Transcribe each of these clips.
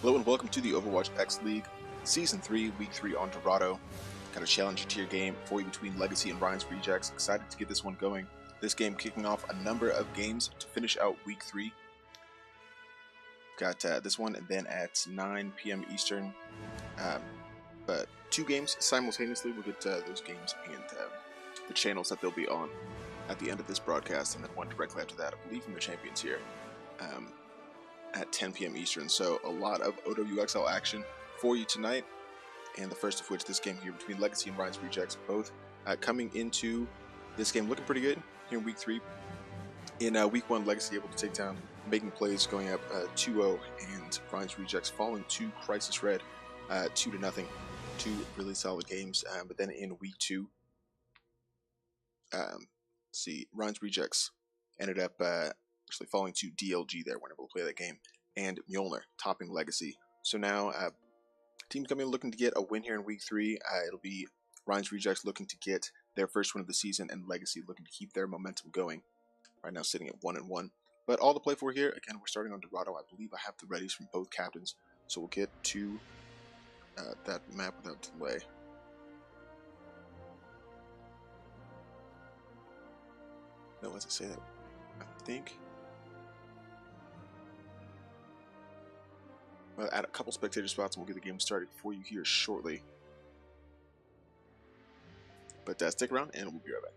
Hello and welcome to the OWXL League, Season 3, Week 3 on Dorado. Got a challenger tier game for you between Legacy and Rein's Rejects. Excited to get this one going. This game kicking off a number of games to finish out Week 3. Got this one and then at 9 p.m. Eastern. But 2 games simultaneously. We'll get those games and the channels that they'll be on at the end of this broadcast, and then one directly after that, I believe, from the champions here. At 10 p.m. Eastern, so a lot of OWXL action for you tonight, and the first of which, this game here between Legacy and Rein's Rejects, both coming into this game looking pretty good here in Week 3. In Week 1, Legacy able to take down, making plays, going up 2-0, and Rein's Rejects falling to Crisis Red 2-0. 2 really solid games, but then in Week 2, Rein's Rejects ended up actually falling to DLG there, weren't able to play that game, and Mjolnir topping Legacy. So now team coming looking to get a win here in Week 3. It'll be Rein's Rejects looking to get their first win of the season, and Legacy looking to keep their momentum going. Right now sitting at 1-1. But all to play for here. Again, we're starting on Dorado. I believe I have the readies from both captains, so we'll get to that map without delay. No, let's say that. I think we'll add a couple spectator spots and we'll get the game started for you here shortly. But stick around and we'll be right back.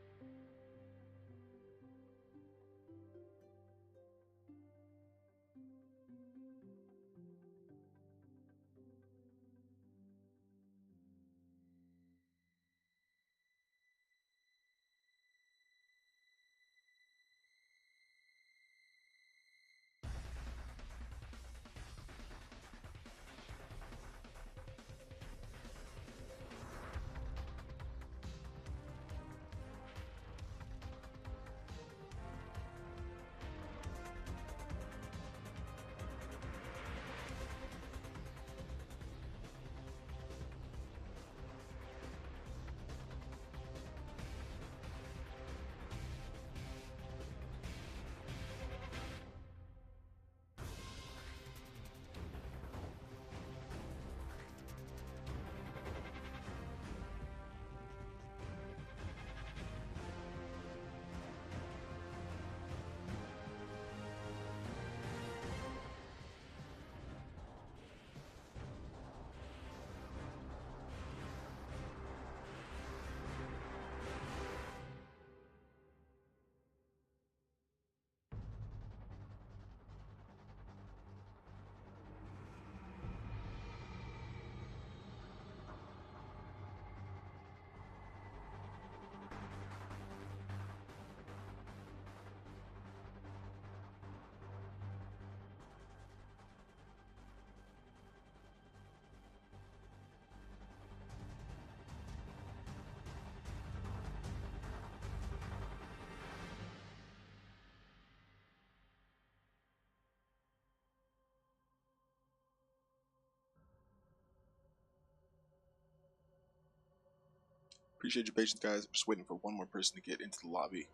Appreciate your patience, guys. I'm just waiting for one more person to get into the lobby,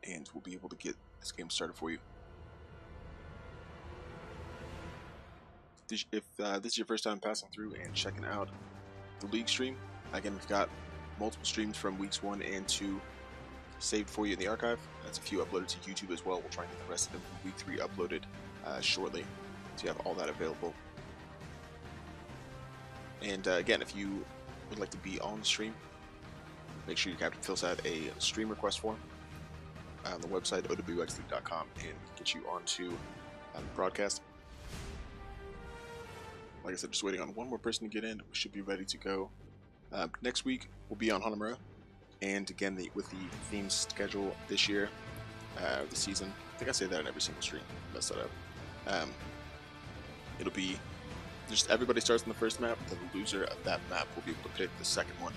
and we'll be able to get this game started for you. If this is your first time passing through and checking out the league stream, again, we've got multiple streams from weeks 1 and 2 saved for you in the archive. That's a few uploaded to YouTube as well. We'll try and get the rest of them from week 3 uploaded shortly, so you have all that available. And again, if you would like to be on the stream, make sure your captain fills out a stream request form on the website OWXL.com and get you onto the broadcast. Like I said, just waiting on one more person to get in. We should be ready to go. Next week we'll be on Hanamura, and again with the theme schedule this year, the season. I think I say that in every single stream. Mess that up. It'll be just everybody starts on the first map. The loser of that map will be able to pick the second one,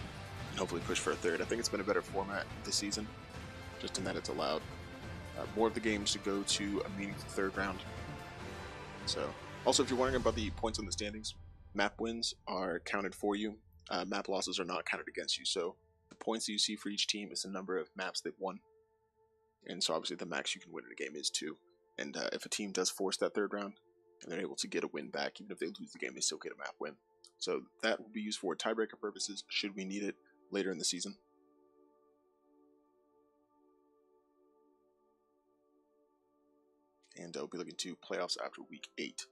and hopefully push for a third. I think it's been a better format this season, just in that it's allowed more of the games to go to a meaningful third round. So, also, if you're wondering about the points on the standings, map wins are counted for you. Map losses are not counted against you. So, the points that you see for each team is the number of maps they've won. And so, obviously, the max you can win in a game is 2. And if a team does force that third round, and they're able to get a win back. Even if they lose the game, they still get a map win. So that will be used for tiebreaker purposes, should we need it later in the season. And we'll be looking to playoffs after week 8.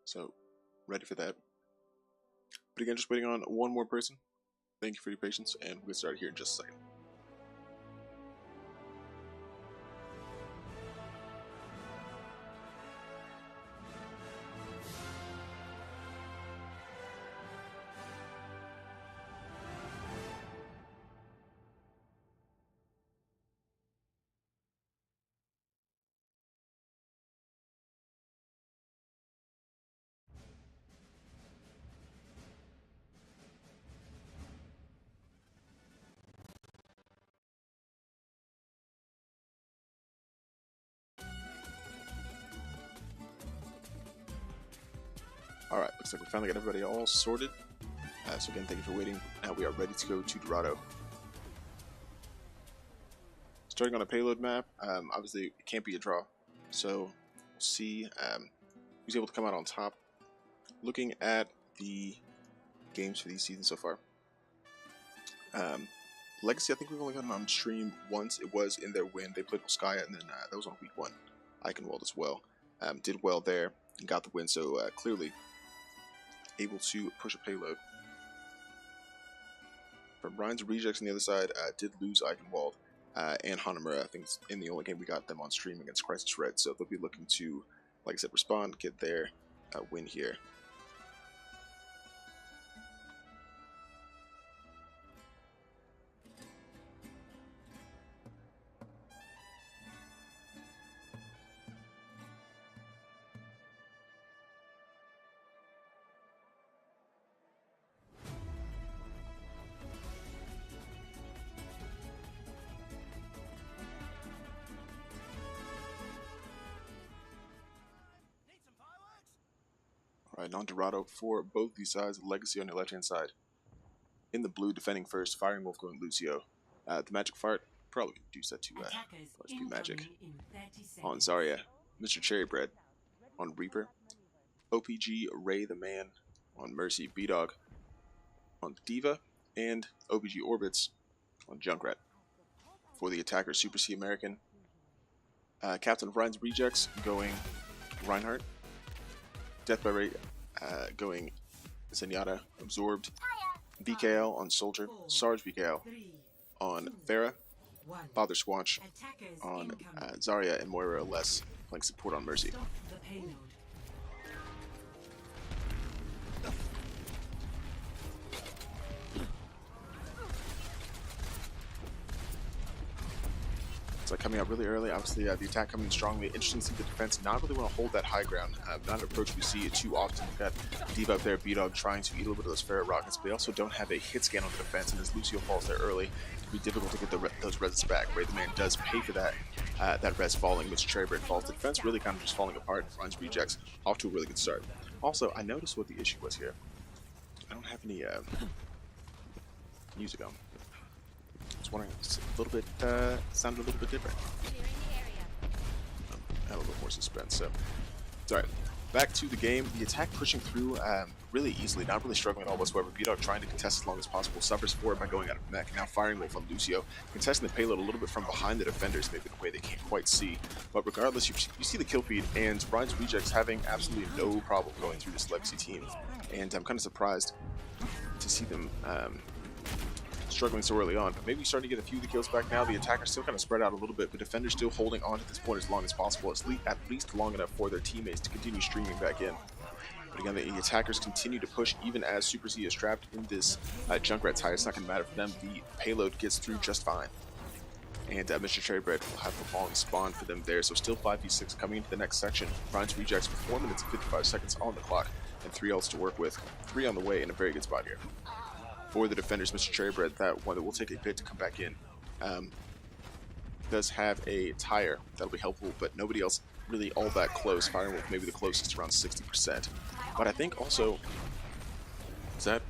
So, ready for that. But again, just waiting on one more person. Thank you for your patience, and we'll get started here in just a second. Alright, looks like we finally got everybody all sorted. So again, thank you for waiting. Now we are ready to go to Dorado. Starting on a payload map, obviously it can't be a draw. So we'll see who's able to come out on top. Looking at the games for these seasons so far. Legacy, I think we've only gotten on stream once. It was in their win. They played Volskaya, and then that was on week 1. Eichenwald as well. Did well there and got the win, so clearly able to push a payload. From Rein's Rejects on the other side, did lose Eichenwald and Hanamura. I think it's in the only game we got them on stream against Crisis Red, so they'll be looking to, like I said, respond, get their win here. Alright, on Dorado for both these sides. Legacy on the left-hand side. In the blue, defending first. Firing Wolf going Lucio. The Magic Fart, probably could use that to be Magic. On Zarya, Mr. Cherrybread. On Reaper. OPG, Ray the Man. On Mercy, B-Dog. On Diva. And OPG Orbits on Junkrat. For the attacker, Super C American. Captain of Rein's Rejects going Reinhardt. Death by Ray going Zenyatta, Absorbed, BKL on Soldier, Sarge BKL on Pharah, Father Squanch on Zarya, and Moira Les playing support on Mercy. So coming out really early, obviously the attack coming in strongly. Interesting to see the defense not really want to hold that high ground. Not an approach we see too often. We've got Diva up there, B-Dog trying to eat a little bit of those Pharah rockets, but they also don't have a hit scan on the defense, and as Lucio falls there early, it'll be difficult to get those reses back. Ray the Man does pay for that that res falling, which Cherrybread falls. The defense really kind of just falling apart. Rein's Rejects off to a really good start. Also, I noticed what the issue was here. I don't have any music on. I was wondering, it's a little bit, sounded a little bit different. Had a little more suspense, so. Alright, back to the game. The attack pushing through really easily, not really struggling at all whatsoever. B-Dog trying to contest as long as possible, suffers for it by going out of mech. Now Firing Wolf on Lucio, contesting the payload a little bit from behind the defenders, maybe in a way they can't quite see. But regardless, you see the kill feed, and Rein's Rejects having absolutely no problem going through this Legacy team. And I'm kind of surprised to see them struggling so early on, but maybe starting to get a few of the kills back now. The attackers still kind of spread out a little bit, but defenders still holding on to this point as long as possible, at least long enough for their teammates to continue streaming back in. But again, the attackers continue to push even as Super C is trapped in this Junkrat tie. It's not going to matter for them. The payload gets through just fine. And Mr. Cherrybread will have the falling spawn for them there. So still 5v6 coming into the next section. Rein's Rejects with 4 minutes and 55 seconds on the clock and 3 ults to work with. 3 on the way in a very good spot here. For the defenders, Mr. Cherrybread, that one that will take a bit to come back in, does have a tire that'll be helpful, but nobody else really all that close. Firing Wolf maybe the closest, around 60%. But I think also, is that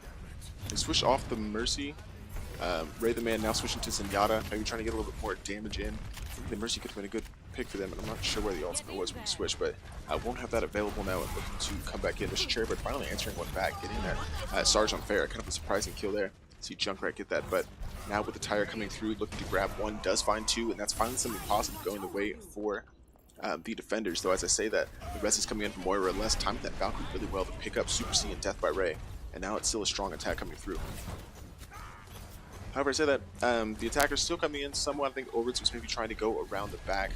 they switch off the Mercy. Ray the Man now switching to Zenyatta, maybe trying to get a little bit more damage in. I think the Mercy could have been a good pick for them, and I'm not sure where the ultimate was when we switched, but I won't have that available now and looking to come back in. Mr. Cherrybird finally answering one back, getting that Sarge on fair. Kind of a surprising kill there. See Junkrat get that, but now with the tire coming through, looking to grab one, does find two, and that's finally something positive going the way for the defenders. Though as I say that, the rest is coming in from Moira, less time that Valkyrie really well to pick up Super C and Death by Ray, and now it's still a strong attack coming through. However, I say that the attacker's still coming in somewhat. I think OWXL was maybe trying to go around the back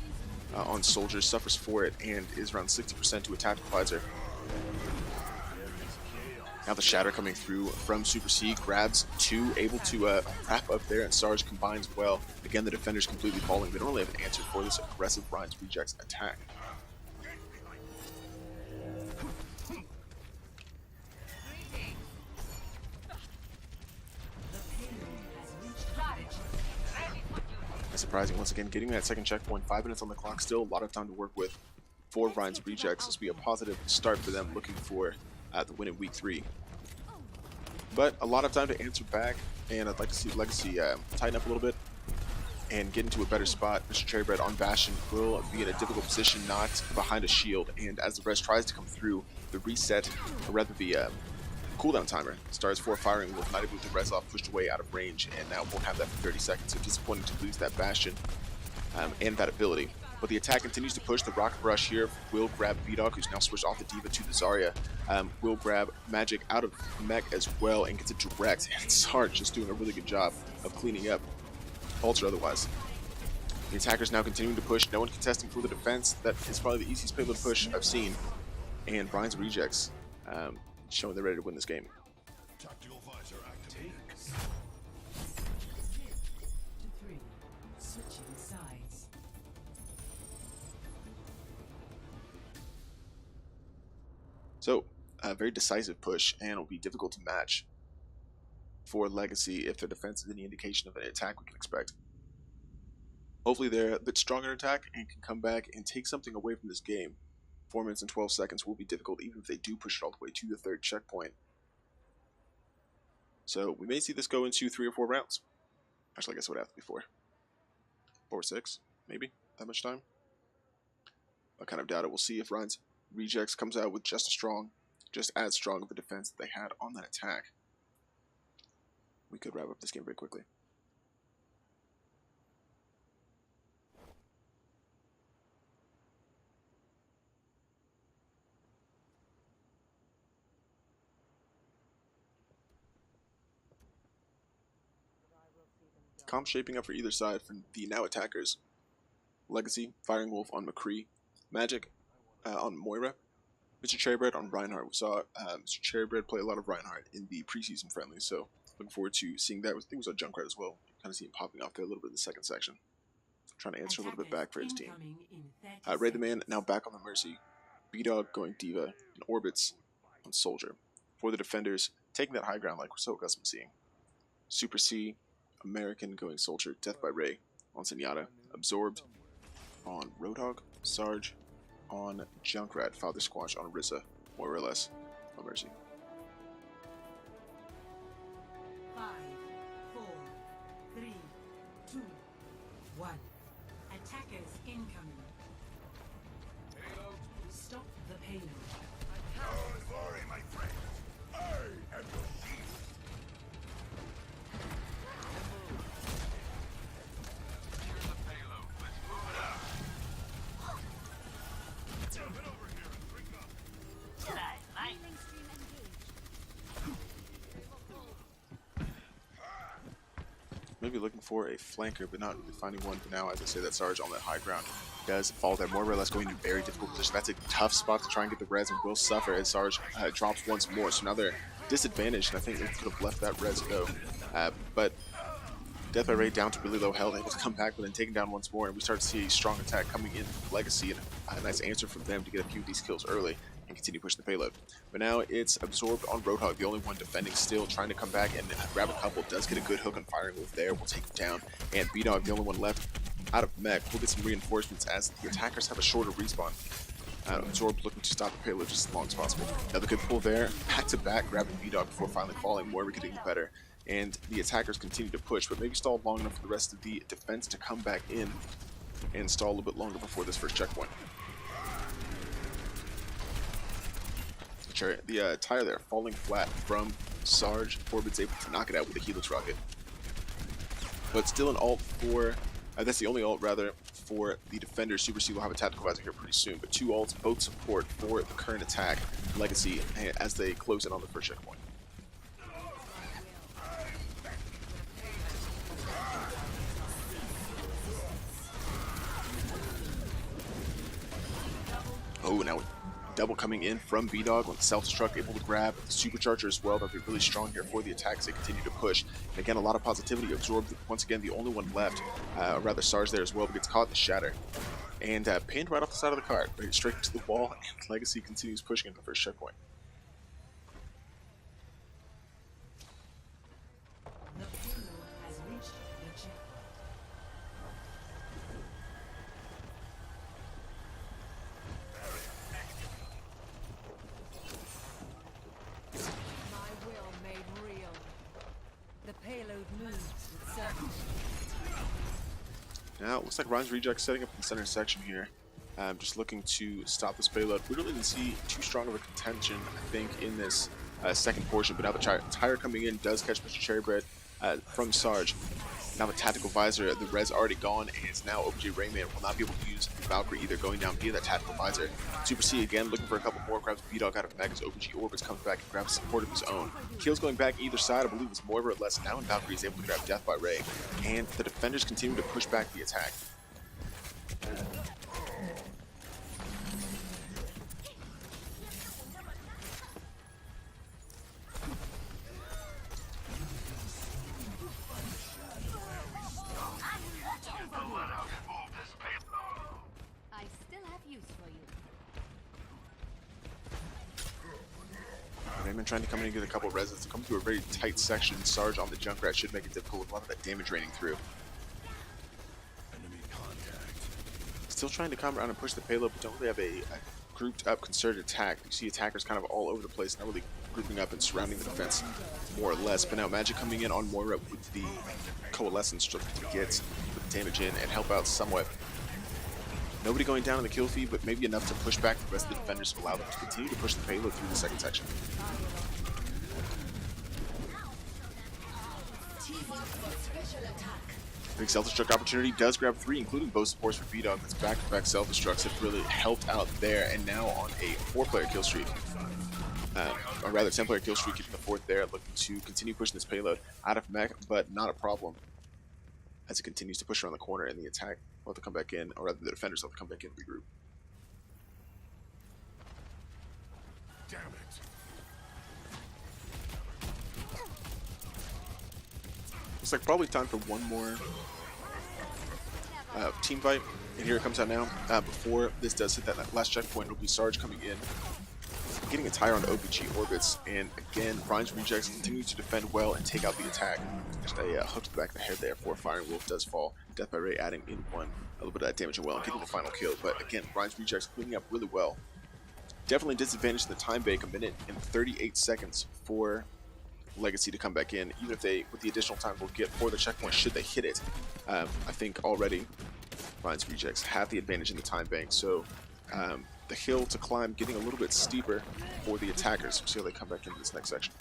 on Soldier, suffers for it, and is around 60% to a tactical advisor. Now the Shatter coming through from Super C, grabs two, able to wrap up there, and Sarge combines well. Again, the defender's completely falling. They don't really have an answer for this aggressive Rein's Rejects attack. Surprising once again, getting that second checkpoint, 5 minutes on the clock, still a lot of time to work with for Rein's Rejects. This will be a positive start for them, looking for the win in week 3. But a lot of time to answer back, and I'd like to see Legacy tighten up a little bit and get into a better spot. Mr. Cherrybird on Bastion will be in a difficult position, not behind a shield, and as the res tries to come through, the reset, or rather the cooldown timer starts for firing with not able to res off, pushed away out of range, and now won't have that for 30 seconds. So disappointing to lose that Bastion and that ability. But the attack continues to push. The Rocket Rush here will grab B-Dog, who's now switched off the Diva to the Zarya. Will grab Magic out of mech as well and gets it direct. And Sarge just doing a really good job of cleaning up, ult or otherwise. The attacker's now continuing to push. No one contesting for the defense. That is probably the easiest payload push I've seen. And Rein's Rejects showing they're ready to win this game. So, a very decisive push, and it'll be difficult to match for Legacy if their defense is any indication of an attack we can expect. Hopefully they're a bit stronger in attack and can come back and take something away from this game. 4 minutes and 12 seconds will be difficult even if they do push it all the way to the third checkpoint. So we may see this go into 3 or 4 rounds. Actually, I guess it would have to be 4. 4 or 6, maybe, that much time. I kind of doubt it. We'll see if Rein's Rejects comes out with just as strong of a defense that they had on that attack. We could wrap up this game very quickly. Comp shaping up for either side from the now attackers. Legacy, Firing Wolf on McCree, Magic on Moira, Mr. Cherrybird on Reinhardt. We saw Mr. Cherrybird play a lot of Reinhardt in the preseason friendly, so looking forward to seeing that. I think we saw Junkrat as well. Kind of see him popping off there a little bit in the second section. Trying to answer a little bit back for his team. Ray the Man now back on the Mercy. B-Dog going Diva, and Orbits on Soldier. For the defenders, taking that high ground like we're so accustomed to seeing. Super C, American going Soldier, Death by Ray on Zenyatta, Absorbed on Roadhog, Sarge on Junkrat, Father Squash on Orisa, more or less on Mercy. 5, 4, 3, 2, 1. Attackers incoming. Stop the payload. Don't worry, my friend. I am your shield. Here's the payload. Let's move it up. Jump it over here and drink up. Maybe looking for a flanker, but not really finding one for now. As I say, that Sarge on that high ground does fall there, more or less going into a very difficult position. That's a tough spot to try and get the res, and will suffer as Sarge drops once more. So now they're disadvantaged, and I think they could have left that res go. But Death by Ray down to really low health, able to come back, but then taken down once more, and we start to see a strong attack coming in from Legacy, and a nice answer from them to get a few of these kills early and continue pushing the payload. But now it's Absorbed on Roadhog, the only one defending still, trying to come back and grab a couple. Does get a good hook on Firing Wolf there, will take him down. And B-Dog, the only one left out of mech, will get some reinforcements as the attackers have a shorter respawn. Absorbed looking to stop the payload just as long as possible. Another good pull there, back to back, grabbing B-Dog before finally falling. Moira getting better. And the attackers continue to push, but maybe stalled long enough for the rest of the defense to come back in and stall a little bit longer before this first checkpoint. The tire there falling flat from Sarge. Orbit's able to knock it out with a Helix rocket. But still an ult for, that's the only ult rather, for the defender. Super C will have a tactical visor here pretty soon. But 2 ults, both support for the current attack, Legacy, as they close in on the first checkpoint. Oh, now double coming in from B-Dog with the self-destruct, able to grab the supercharger as well. They'll be really strong here for the attacks. They continue to push. And again, a lot of positivity. Absorbed, once again, the only one left. Rather, Sarge there as well, but gets caught in the shatter. And pinned right off the side of the cart, right straight into the wall, and Legacy continues pushing into the first checkpoint. The payload has reached the checkpoint. My will made real. The payload moves with certainty. Now, it looks like Rein's Reject setting up in the center section here. Just looking to stop this payload. We really didn't see too strong of a contention, I think, in this second portion. But now the tire coming in does catch Mr. Cherrybread from Sarge. Now the tactical visor, the res already gone, and it's now OBG Rayman will not be able to use Valkyrie either, going down via that tactical visor. Super C again looking for a couple more, grabs B-Dog out of Mech as OBG Orbits comes back and grabs support of his own. Kills going back either side, I believe it's Moira or less now, and Valkyrie is able to grab Death by Ray. And the defenders continue to push back the attack. I still have use for you. Rayman trying to come in and get a couple of reses. Come through a very tight section. Sarge on the Junkrat should make it difficult with a lot of that damage raining through. Enemy contact. Still trying to come around and push the payload, but don't really have a grouped up concerted attack. You see attackers kind of all over the place, not really grouping up and surrounding the defense more or less. But now Magic coming in on Moira with the Coalescence to get the damage in and help out somewhat. Nobody going down in the kill feed, but maybe enough to push back the rest of the defenders to allow them to continue to push the payload through the second section. Big self-destruct opportunity does grab 3, including both supports for B-Dog. That's back-to-back self-destructs that really helped out there, and now on a 4-player kill streak. Or rather, 10-player kill streak, keeping the 4th there, looking to continue pushing this payload out of mech, but not a problem as it continues to push around the corner, and the attack will have to come back in, or rather the defenders will have to come back in and regroup. Damn it. Looks like probably time for one more team fight, and here it comes out now. Before this does hit that last checkpoint, it'll be Sarge coming in, getting a tire on OBG Orbits, and again, Rein's Rejects continue to defend well and take out the attack. Just a hook to the back of the head there for Firing Wolf does fall. Death by Ray adding in a little bit of that damage as well and getting the final kill. But again, Rein's Rejects cleaning up really well. Definitely disadvantage in the time bank, 1 minute and 38 seconds for Legacy to come back in, even if they, with the additional time we'll get for the checkpoint, should they hit it. I think already Rein's Rejects have the advantage in the time bank, so the hill to climb getting a little bit steeper for the attackers. We'll see how they come back into this next section.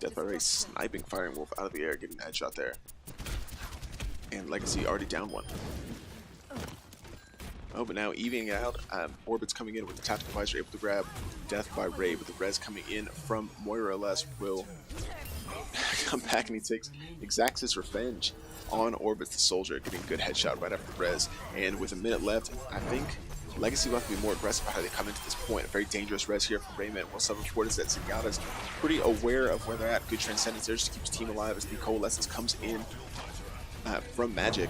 Death by Ray sniping Firing Wolf out of the air, getting a headshot there. And Legacy already down 1. Oh, but now evening it out. Orbit's coming in with the tactical visor, able to grab Death by Ray, but the res coming in from Moira Les will come back, and he exacts his revenge on Orbit the soldier, getting a good headshot right after the res. And with 1 minute left, I think Legacy will have to be more aggressive about how they come into this point. A very dangerous res here from Rayman. Well, some report is that Zenyatta's pretty aware of where they're at. Good transcendence there just to keep his team alive as the Coalescence comes in from Magic.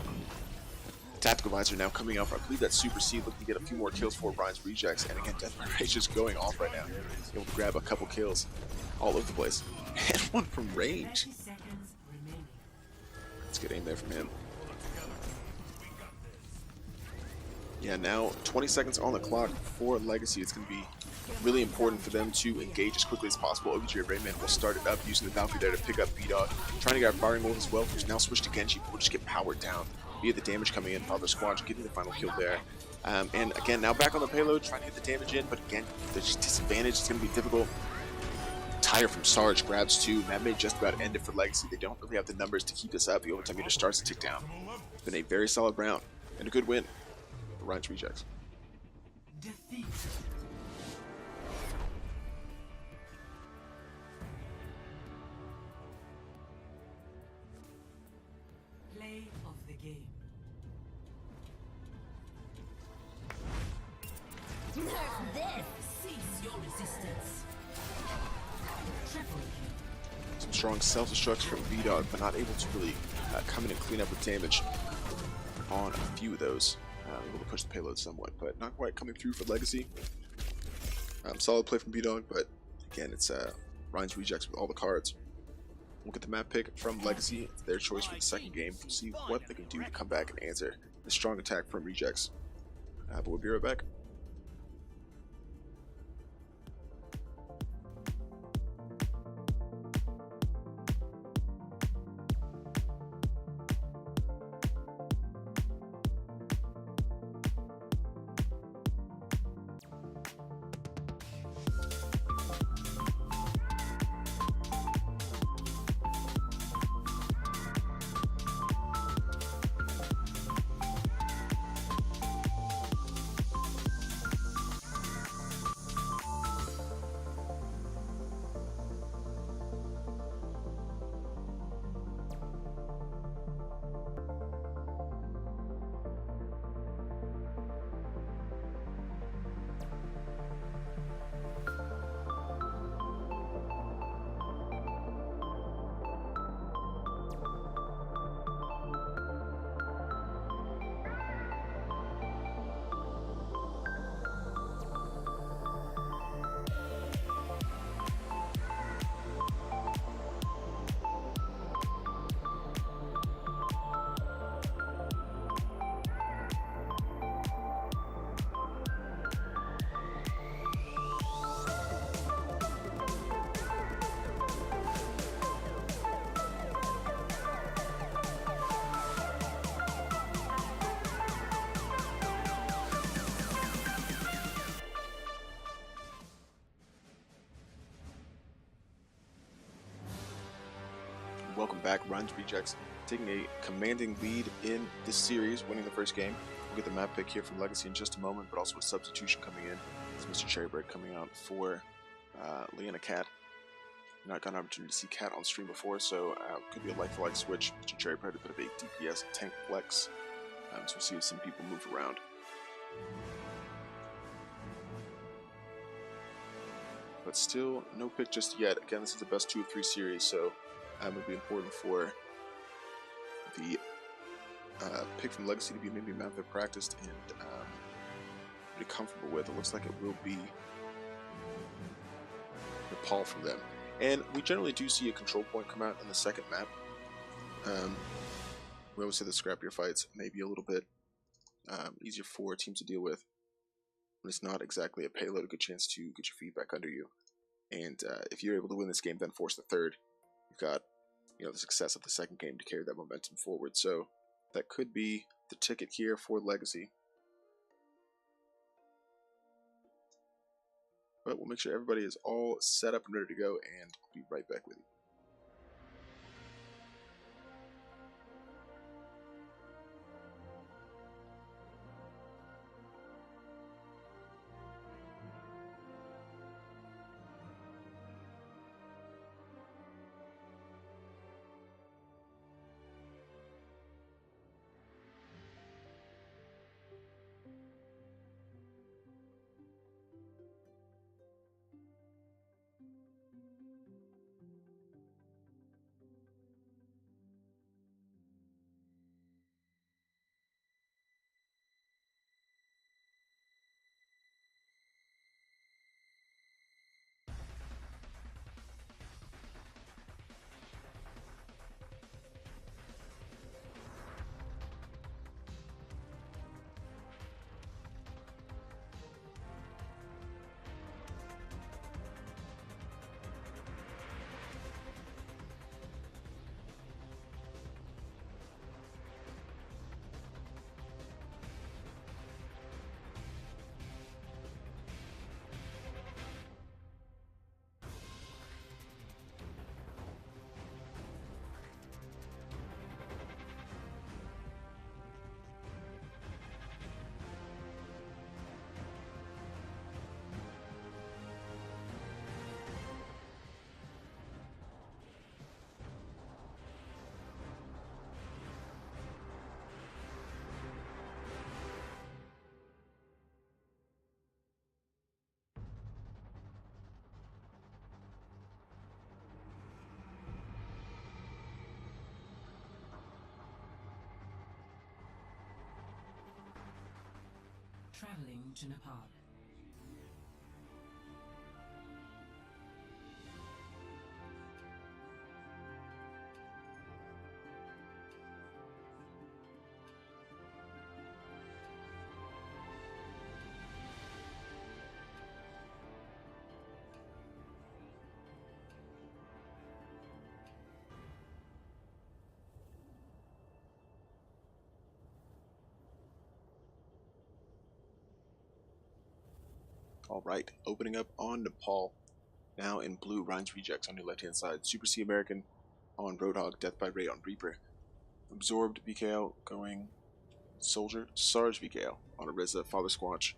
Tactical visor now coming out. I believe that's Super C, looking to get a few more kills for Rein's Rejects. And again, Death by Ray just going off right now. Able to grab a couple kills all over the place. And one from range. 30 seconds remaining. Let's get aim there from him. Yeah, now 20 seconds on the clock for Legacy. It's going to be really important for them to engage as quickly as possible. OWXL Rein will start it up using the Valkyrie there to pick up B-Dog. Trying to get a firing mode as well, who's now switched to Genji, but will just get powered down via the damage coming in. Father Squadron getting the final kill there. And again, now back on the payload, trying to get the damage in, but again, the disadvantage is going to be difficult. Tire from Sarge grabs 2. That may just about end it for Legacy. They don't really have the numbers to keep this up. The overtime meter starts to tick down. It's been a very solid round and a good win for Rein's Rejects. Defeat. Play of the game. Nerf this! Cease your resistance. Triple kill. Some strong self-destructs from B-Dog, but not able to really come in and clean up with damage on a few of those. Able to push the payload somewhat, but not quite coming through for Legacy. Solid play from B-Dog, but again, it's Rein's Rejects with all the cards. We'll get the map pick from Legacy. It's their choice for the second game. We'll see what they can do to come back and answer the strong attack from Rejects. But we'll be right back. Welcome back. Rein's Rejects taking a commanding lead in this series, winning the first game. We'll get the map pick here from Legacy in just a moment, but also a substitution coming in. It's Mr. Cherrybread coming out for Leanna Cat. Not got an opportunity to see Cat on stream before, so could be a like-for-like switch. Mr. Cherrybread, a bit of a DPS tank flex, so we'll see if some people move around. But still, no pick just yet. Again, this is the best 2 of 3 series, so it would be important for the pick from Legacy to be maybe a map they're practiced and pretty comfortable with. It looks like it will be Nepal from them. And we generally do see a control point come out in the second map. We always say the scrappier fights may be a little bit easier for teams to deal with. When it's not exactly a payload, a good chance to get your feet back under you. And if you're able to win this game, then force the third, you've got the success of the second game to carry that momentum forward. So that could be the ticket here for Legacy. But we'll make sure everybody is all set up and ready to go, and be right back with you. traveling to Nepal. Alright, opening up on Nepal. Now in blue, Rein's Rejects on your left hand side. Super C American on Roadhog, Death by Ray on Reaper. Absorbed VKL going Soldier, Sarge VKL on Ariza, Father Squatch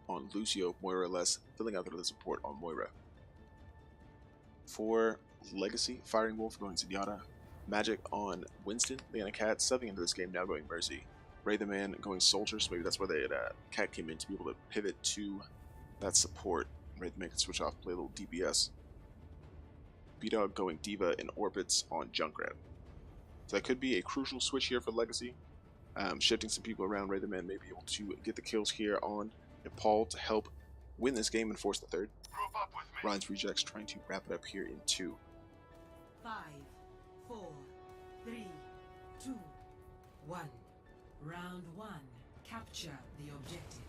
on Lucio, Moira less, filling out the support on Moira. For Legacy, Firing Wolf going Zenyatta, Magic on Winston, Leanna Cat, subbing into this game now going Mercy. Ray the Man going Soldier, so maybe that's where Cat came in to be able to pivot to that support. Ray the Man can switch off, play a little DPS. B-Dog going Diva in Orbits on Junkrat. So that could be a crucial switch here for Legacy. Shifting some people around, Ray the Man may be able to get the kills here on Nepal to help win this game and force the third. Rein's Rejects trying to wrap it up here in 2. 5, 4, 3, 2, 1. Round 1. Capture the objective.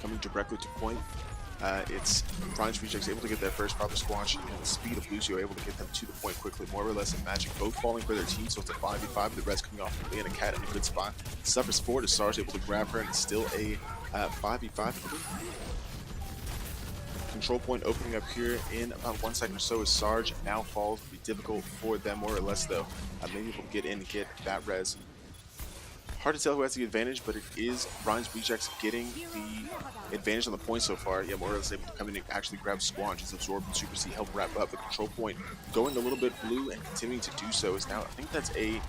Coming directly to point. It's Rein's Rejects able to get that first proper squash, and the speed of Lucio able to get them to the point quickly. More or less, and Magic both falling for their team, so it's a 5v5. The rest coming off from Leanna Cat in a good spot. Suffers forward as Sarge able to grab her, and it's still a 5v5. Control point opening up here in about 1 second or so as Sarge now falls. It'll be difficult for them, more or less, though. Maybe able to get in and get that res. Hard to tell who has the advantage, but it is Rein's Rejects getting the advantage on the point so far. Yeah, Moira is able to come in and actually grab Squanch as Absorb and Super C help wrap up. The control point going a little bit blue and continuing to do so is now, I think that's a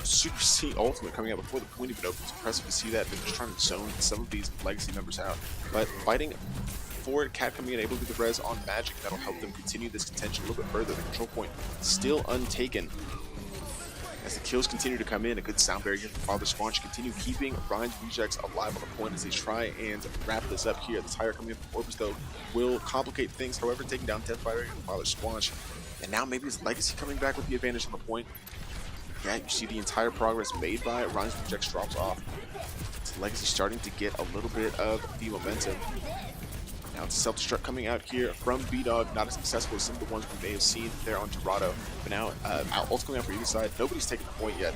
Super C ultimate coming out before the point even opens. Impressive to see that. They're just trying to zone some of these Legacy members out. But fighting forward, Cat coming in able to get the res on Magic. That'll help them continue this contention a little bit further. The control point still untaken. As the kills continue to come in, a good sound barrier here from Father Squanch continue keeping Rein's Rejects alive on the point as they try and wrap this up here. The tire coming in from Orbis, though, will complicate things. However, taking down Deathfire and Father Squanch. And now maybe his Legacy coming back with the advantage on the point. Yeah, you see the entire progress made by it. Rein's Rejects drops off. It's Legacy starting to get a little bit of the momentum. Now it's self-destruct coming out here from B-Dog, not as successful as some of the ones we may have seen there on Dorado. But now, ults coming out for either side. Nobody's taken the point yet,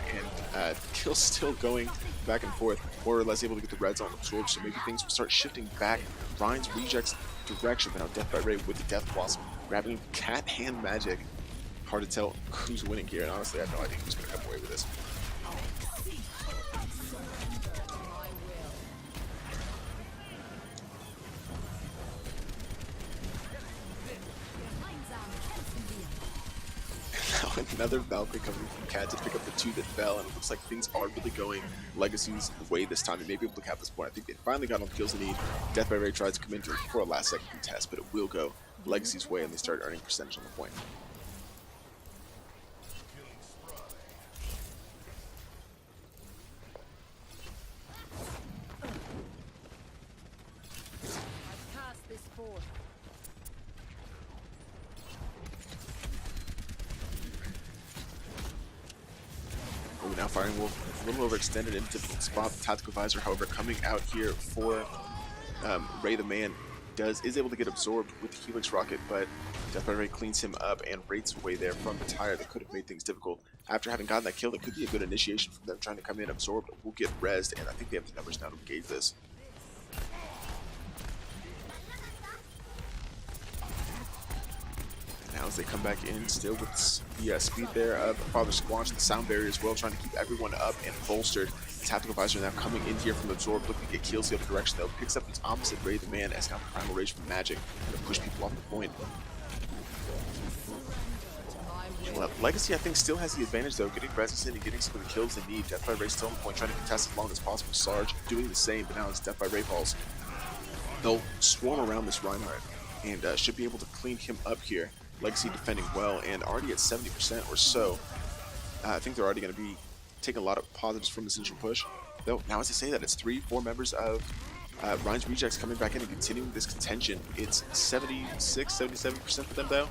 and kills still going back and forth. More or less able to get the red zone absorbed, so maybe things will start shifting back Rein's Rejects direction. But now Death by Ray with the Death Blossom, grabbing Cat and Magic. Hard to tell who's winning here, and honestly, I have no idea who's going to come away with this. Another Valkyrie coming from Cat to pick up the 2 that fell, and it looks like things are really going Legacy's way this time. They may be able to cap this point. I think they finally got all the kills they need. Death by Ray tries to come in for a last second contest, but it will go Legacy's way, and they start earning percentage on the point. I've cast this forth. Now Firing Wolf a little overextended in a difficult spot. The Tactical Visor, however, coming out here for Ray the Man is able to get absorbed with the Helix Rocket, but Death by Ray cleans him up and rates away there from the tire that could have made things difficult. After having gotten that kill, that could be a good initiation from them trying to come in, absorbed, will get rezzed, and I think they have the numbers now to engage this. Now as they come back in, still with the speed there of Father Squanch, the sound barrier as well, trying to keep everyone up and bolstered. The Tactical Visor now coming in here from Absorb, looking to get kills the other direction, though. Picks up its opposite Ray the Man as now Primal Rage from Magic to push people off the point. Well, Legacy, I think, still has the advantage, though, getting presence in and getting some of the kills they need. Death by Ray still on the point, trying to contest as long as possible. Sarge doing the same, but now as Death by Ray falls, they'll swarm around this Reinhardt and should be able to clean him up here. Legacy defending well and already at 70% or so. I think they're already going to be taking a lot of positives from this initial push. Though, now as I say that, it's 3-4 members of Rein's Rejects coming back in and continuing this contention. It's 76, 77% for them, though.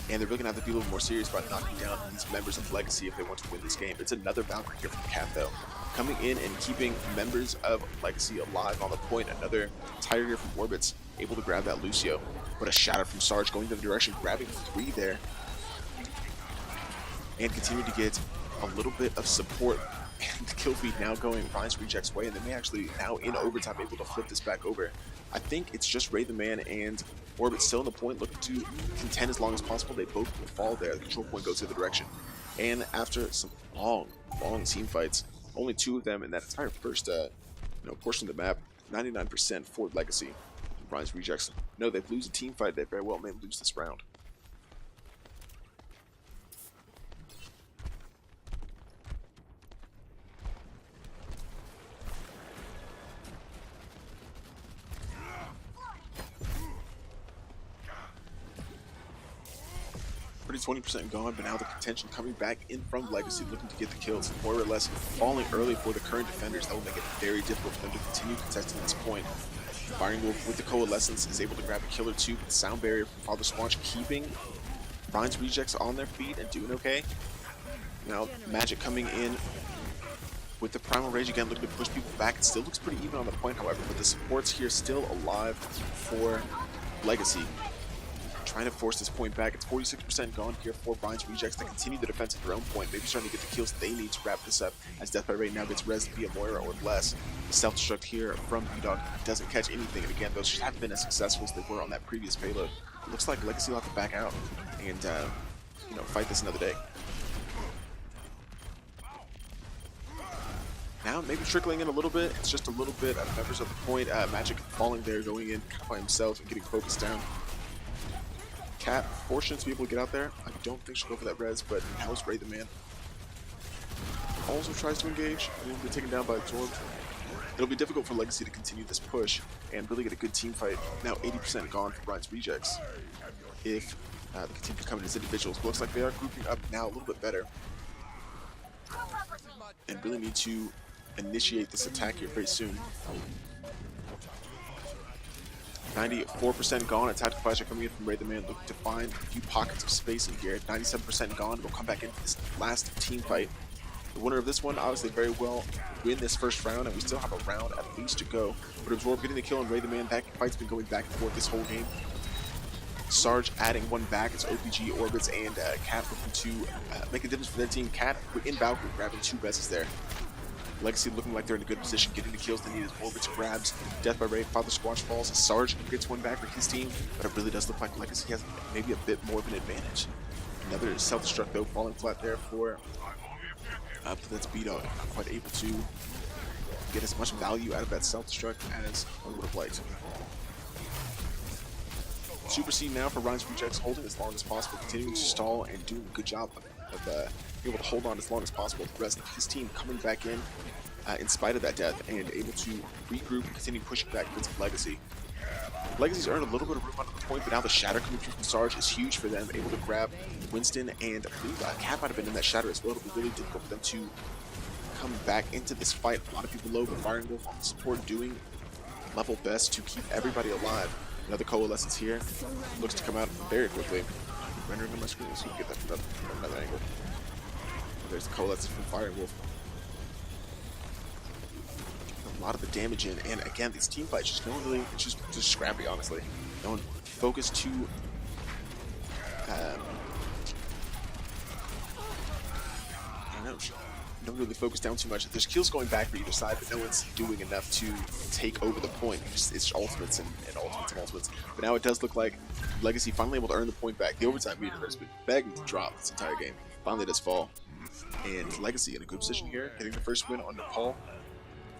And they're really going to have to be a little more serious about knocking down these members of Legacy if they want to win this game. It's another Valkyrie here from Cat, though. Coming in and keeping members of Legacy alive on the point. Another Tire here from Orbits, able to grab that Lucio. But a Shadow from Sarge going the other direction, grabbing 3 there. And continue to get a little bit of support. And the kill feed now going Rein's Rejects' way, and they may actually now in overtime able to flip this back over. I think it's just Ray the Man and Orbit still in the point, looking to contend as long as possible. They both will fall there. The control point goes the other direction. And after some long team fights, only 2 of them in that entire first portion of the map, 99% for Legacy. Rein's Rejects, no, they lose a team fight, they very well may lose this round. Pretty 20% gone, but now the contention coming back in from Legacy, looking to get the kills. More or less falling early for the current defenders. That will make it very difficult for them to continue contesting this point. Firing Wolf with the Coalescence is able to grab a kill or 2. The Sound Barrier from Father Squanch keeping Rein's Rejects on their feet and doing okay. Now Magic coming in with the Primal Rage again, looking to push people back. It still looks pretty even on the point, however, but the supports here still alive for Legacy. Trying to force this point back. It's 46% gone here for Rein's Rejects to continue the defense at their own point, maybe starting to get the kills they need to wrap this up, as Death by Ray now gets res via Moira or less. The self-destruct here from B-Dog doesn't catch anything, and again, those just haven't been as successful as they were on that previous payload. It looks like Legacy will have to back out and fight this another day. Now maybe trickling in a little bit. It's just a little bit of members of the point. Magic falling there, going in by himself and getting focused down. Cat, fortunate to be able to get out there. I don't think she'll go for that res, but now it's Ray the Man. Also tries to engage, and will be taken down by Absorbed. It'll be difficult for Legacy to continue this push and really get a good team fight. Now 80% gone for Rein's Rejects. If they continue to come in as individuals, looks like they are grouping up now a little bit better. And really need to initiate this attack here very soon. 94% gone. A tactical flash coming in from Ray the Man, looking to find a few pockets of space in here. 97% gone. We'll come back into this last team fight. The winner of this one obviously very well win this first round, and we still have a round at least to go. But Absorb getting the kill on Ray the Man. That fight's been going back and forth this whole game. Sarge adding one back. It's OPG, Orbits, and Cat looking to make a difference for their team. Cat in Valkyrie grabbing 2 reses there. Legacy looking like they're in a good position, getting the kills they need as Orbits grabs. Death by Ray, Father Squanch falls. Sarge gets one back for his team, but it really does look like Legacy has maybe a bit more of an advantage. Another self-destruct though, falling flat there for that's B-Dog. Not quite able to get as much value out of that self-destruct as I would have liked. Super C now for Rein's Rejects, holding as long as possible, continuing to stall and doing a good job of being able to hold on as long as possible. The rest of his team coming back in spite of that death, and able to regroup and continue pushing back with Legacy. Legacy's earned a little bit of room under the point, but now the Shatter coming through from Sarge is huge for them, able to grab Winston, and I believe Cat might have been in that Shatter as well. It'll be really difficult for them to come back into this fight. A lot of people low, but Firing Wolf on the support doing level best to keep everybody alive. Another Coalescence here, looks to come out very quickly. Rendering on my screen so you can get that from another angle. There's the Coalescence from Firing Wolf. A lot of the damage in, and again, these team fights, just no one really, it's just scrappy, honestly. No one focused too, I don't know, don't really focus down too much. There's kills going back for either side, but no one's doing enough to take over the point. It's ultimates and ultimates. But now it does look like Legacy finally able to earn the point back. The overtime meter has been begging to drop this entire game. Finally does fall. And Legacy in a good position here, getting the first win on Nepal.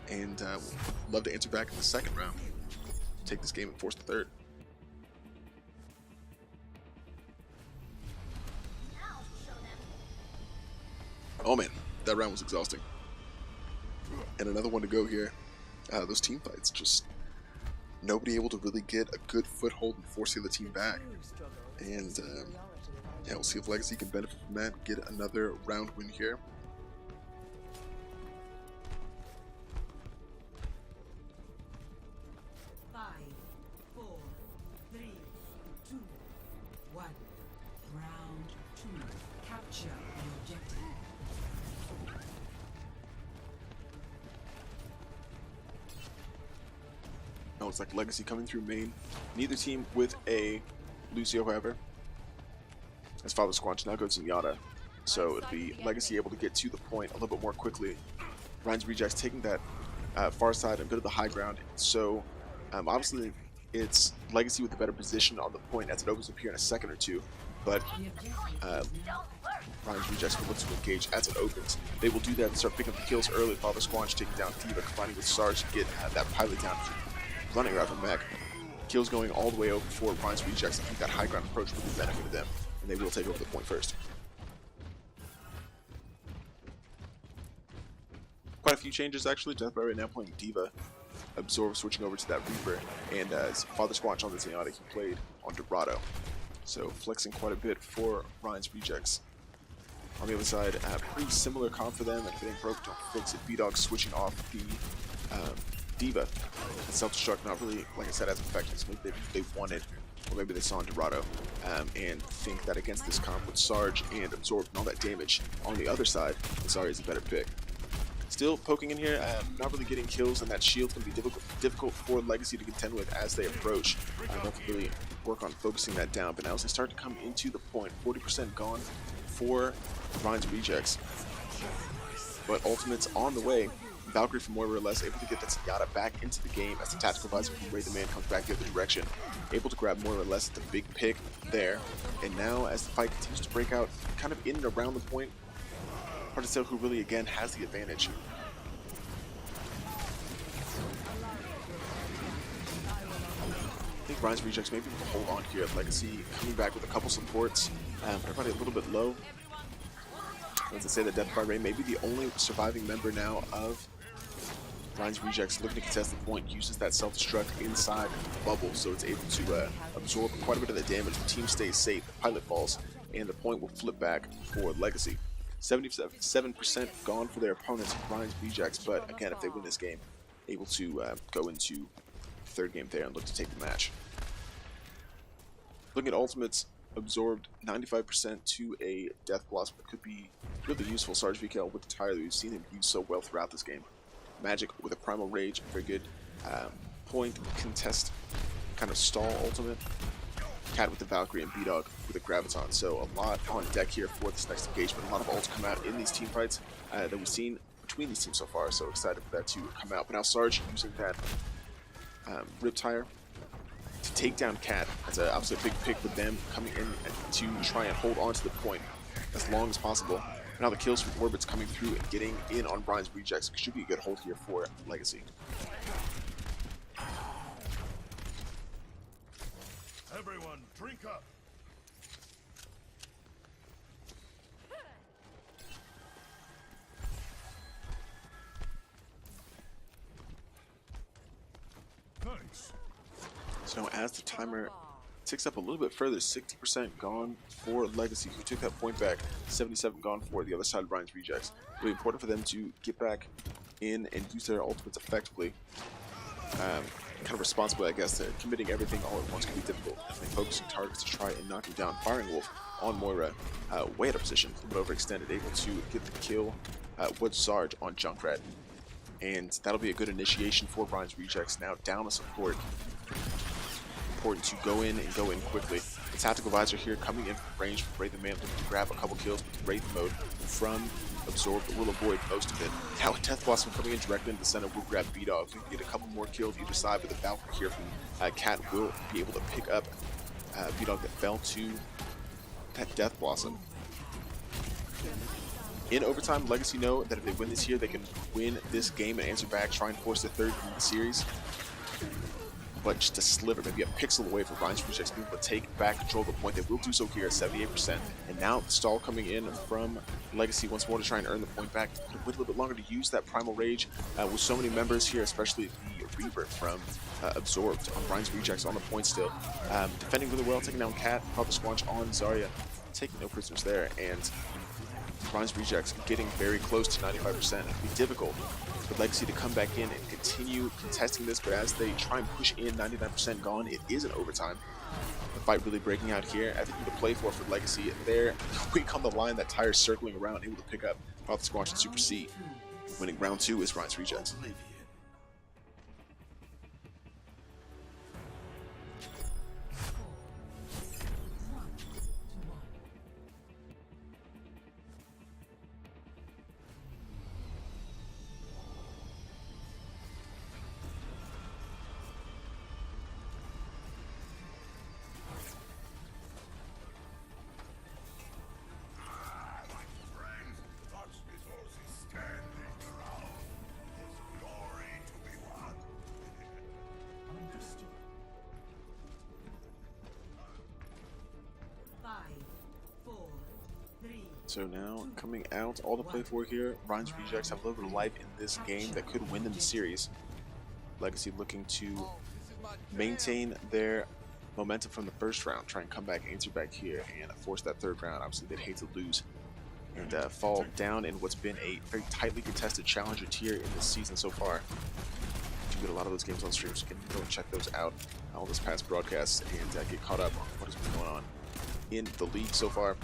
And would love to enter back in the second round. Take this game and force the third. Oh man, that round was exhausting. And another one to go here. Those team fights, just nobody able to really get a good foothold and force the other team back. And yeah, we'll see if Legacy can benefit from that, get another round win here. Now it's like Legacy coming through main. Neither team with a Lucio, however. As Father Squanch now goes Zenyatta. So it'll be Legacy able to get to the point a little bit more quickly. Rein's Rejects taking that far side and go to the high ground. So obviously it's Legacy with a better position on the point as it opens up here in a second or two. But Rein's Rejects will look to engage as it opens. They will do that and start picking up the kills early. Father Squanch taking down D.Va, combining with Sarge to get that pilot down, running around the mech. Kills going all the way over for Rein's Rejects. I think that high ground approach really benefited them, and they will take over the point first. Quite a few changes actually. Deathby right now playing D.Va. Absorb switching over to that Reaper, and Father Squanch on the Zenyatta he played on Dorado. So flexing quite a bit for Rein's Rejects. On the other side, pretty similar comp for them, and if it ain't broke, don't fix it. B-Dog switching off the D.Va. And self-destruct not really, like I said, as effective as maybe they wanted, or maybe they saw in Dorado, and think that against this comp with Sarge and Absorb and all that damage on the other side, Zarya is a better pick. Still poking in here, not really getting kills, and that shield's going to be difficult for Legacy to contend with as they approach. They'll have to really work on focusing that down, but now as they start to come into the point, 40% gone for Rein's Rejects. But Ultimate's on the way. Valkyrie from Moira less able to get that Zenyatta back into the game as the tactical advisor from Ray the Man comes back the other direction. Able to grab Moira less at the big pick there. And now as the fight continues to break out kind of in and around the point, hard to tell who really again has the advantage. I think Rein's Rejects may be able to hold on here. Legacy coming back with a couple supports, but everybody a little bit low. As I say, that Death by Rein may be the only surviving member now of Rein's Rejects looking to contest the point, uses that self-destruct inside the bubble, so it's able to absorb quite a bit of the damage. The team stays safe, the pilot falls, and the point will flip back for Legacy. 77% gone for their opponents, Rein's Rejects, but again, if they win this game, able to go into the third game there and look to take the match. Looking at Ultimates, absorbed 95% to a Death Blossom that could be really useful. Sarge VKL with the tire that we've seen him use so well throughout this game. Magic with a Primal Rage, very good point contest kind of stall ultimate. Cat with the Valkyrie and B-Dog with a Graviton. So a lot on deck here for this next engagement. A lot of ults come out in these team fights that we've seen between these teams so far. So excited for that to come out. But now Sarge using that Rip Tire to take down Cat. That's obviously a big pick with them coming in to try and hold on to the point as long as possible. Now the kills from Orbits coming through and getting in on Rein's Rejects should be a good hold here for Legacy. Everyone, drink up. Thanks. So as the timer ticks up a little bit further, 60% gone for Legacy, who took that point back, 77 gone for the other side of Rein's Rejects. Really important for them to get back in and use their ultimates effectively. Kind of responsibly, I guess. Committing everything all at once can be difficult. Definitely focusing targets to try and knock him down. Firing Wolf on Moira, way out of position, a little bit overextended, able to get the kill with Sarge on Junkrat. And that'll be a good initiation for Rein's Rejects. Now down a support. Important to go in and go in quickly. The tactical advisor here coming in from range from Ray the Man, looking to grab a couple kills with Wraith mode from Absorb, but will avoid most of it. Now with Death Blossom coming in directly into the center, we'll grab B-Dog. We can get a couple more kills either side, but the Valkyrie here from Cat will be able to pick up B-Dog that fell to that Death Blossom. In overtime, Legacy know that if they win this here, they can win this game and answer back, try and force the third in the series. but just a sliver, maybe a pixel away from Rein's Rejects being able to take back control of the point. They will do so here at 78%. And now the stall coming in from Legacy once more to try and earn the point back. Wait a little bit longer to use that Primal Rage with so many members here, especially the Reaver from Absorbed on Rein's Rejects on the point still. Defending really well, taking down Cat, caught the Squanch on Zarya, taking no prisoners there, and Rein's Rejects getting very close to 95%. It'll be difficult for Legacy to come back in and continue contesting this, but as they try and push in 99% gone, it is an overtime. The fight really breaking out here. I think the play for Legacy, they're weak on the line, that tire circling around, able to pick up off the Squanch and Super C. Winning round 2 is Rein's Rejects. So now, coming out, all to play for here, Rein's Rejects have a little bit of life in this game that could win them the series. Legacy looking to maintain their momentum from the first round, try and come back, answer back here, and force that third round. Obviously, they'd hate to lose and fall down in what's been a very tightly contested challenger tier in this season so far. You get a lot of those games on stream, so you can go and check those out, all this past broadcasts, and get caught up on what has been going on in the league so far.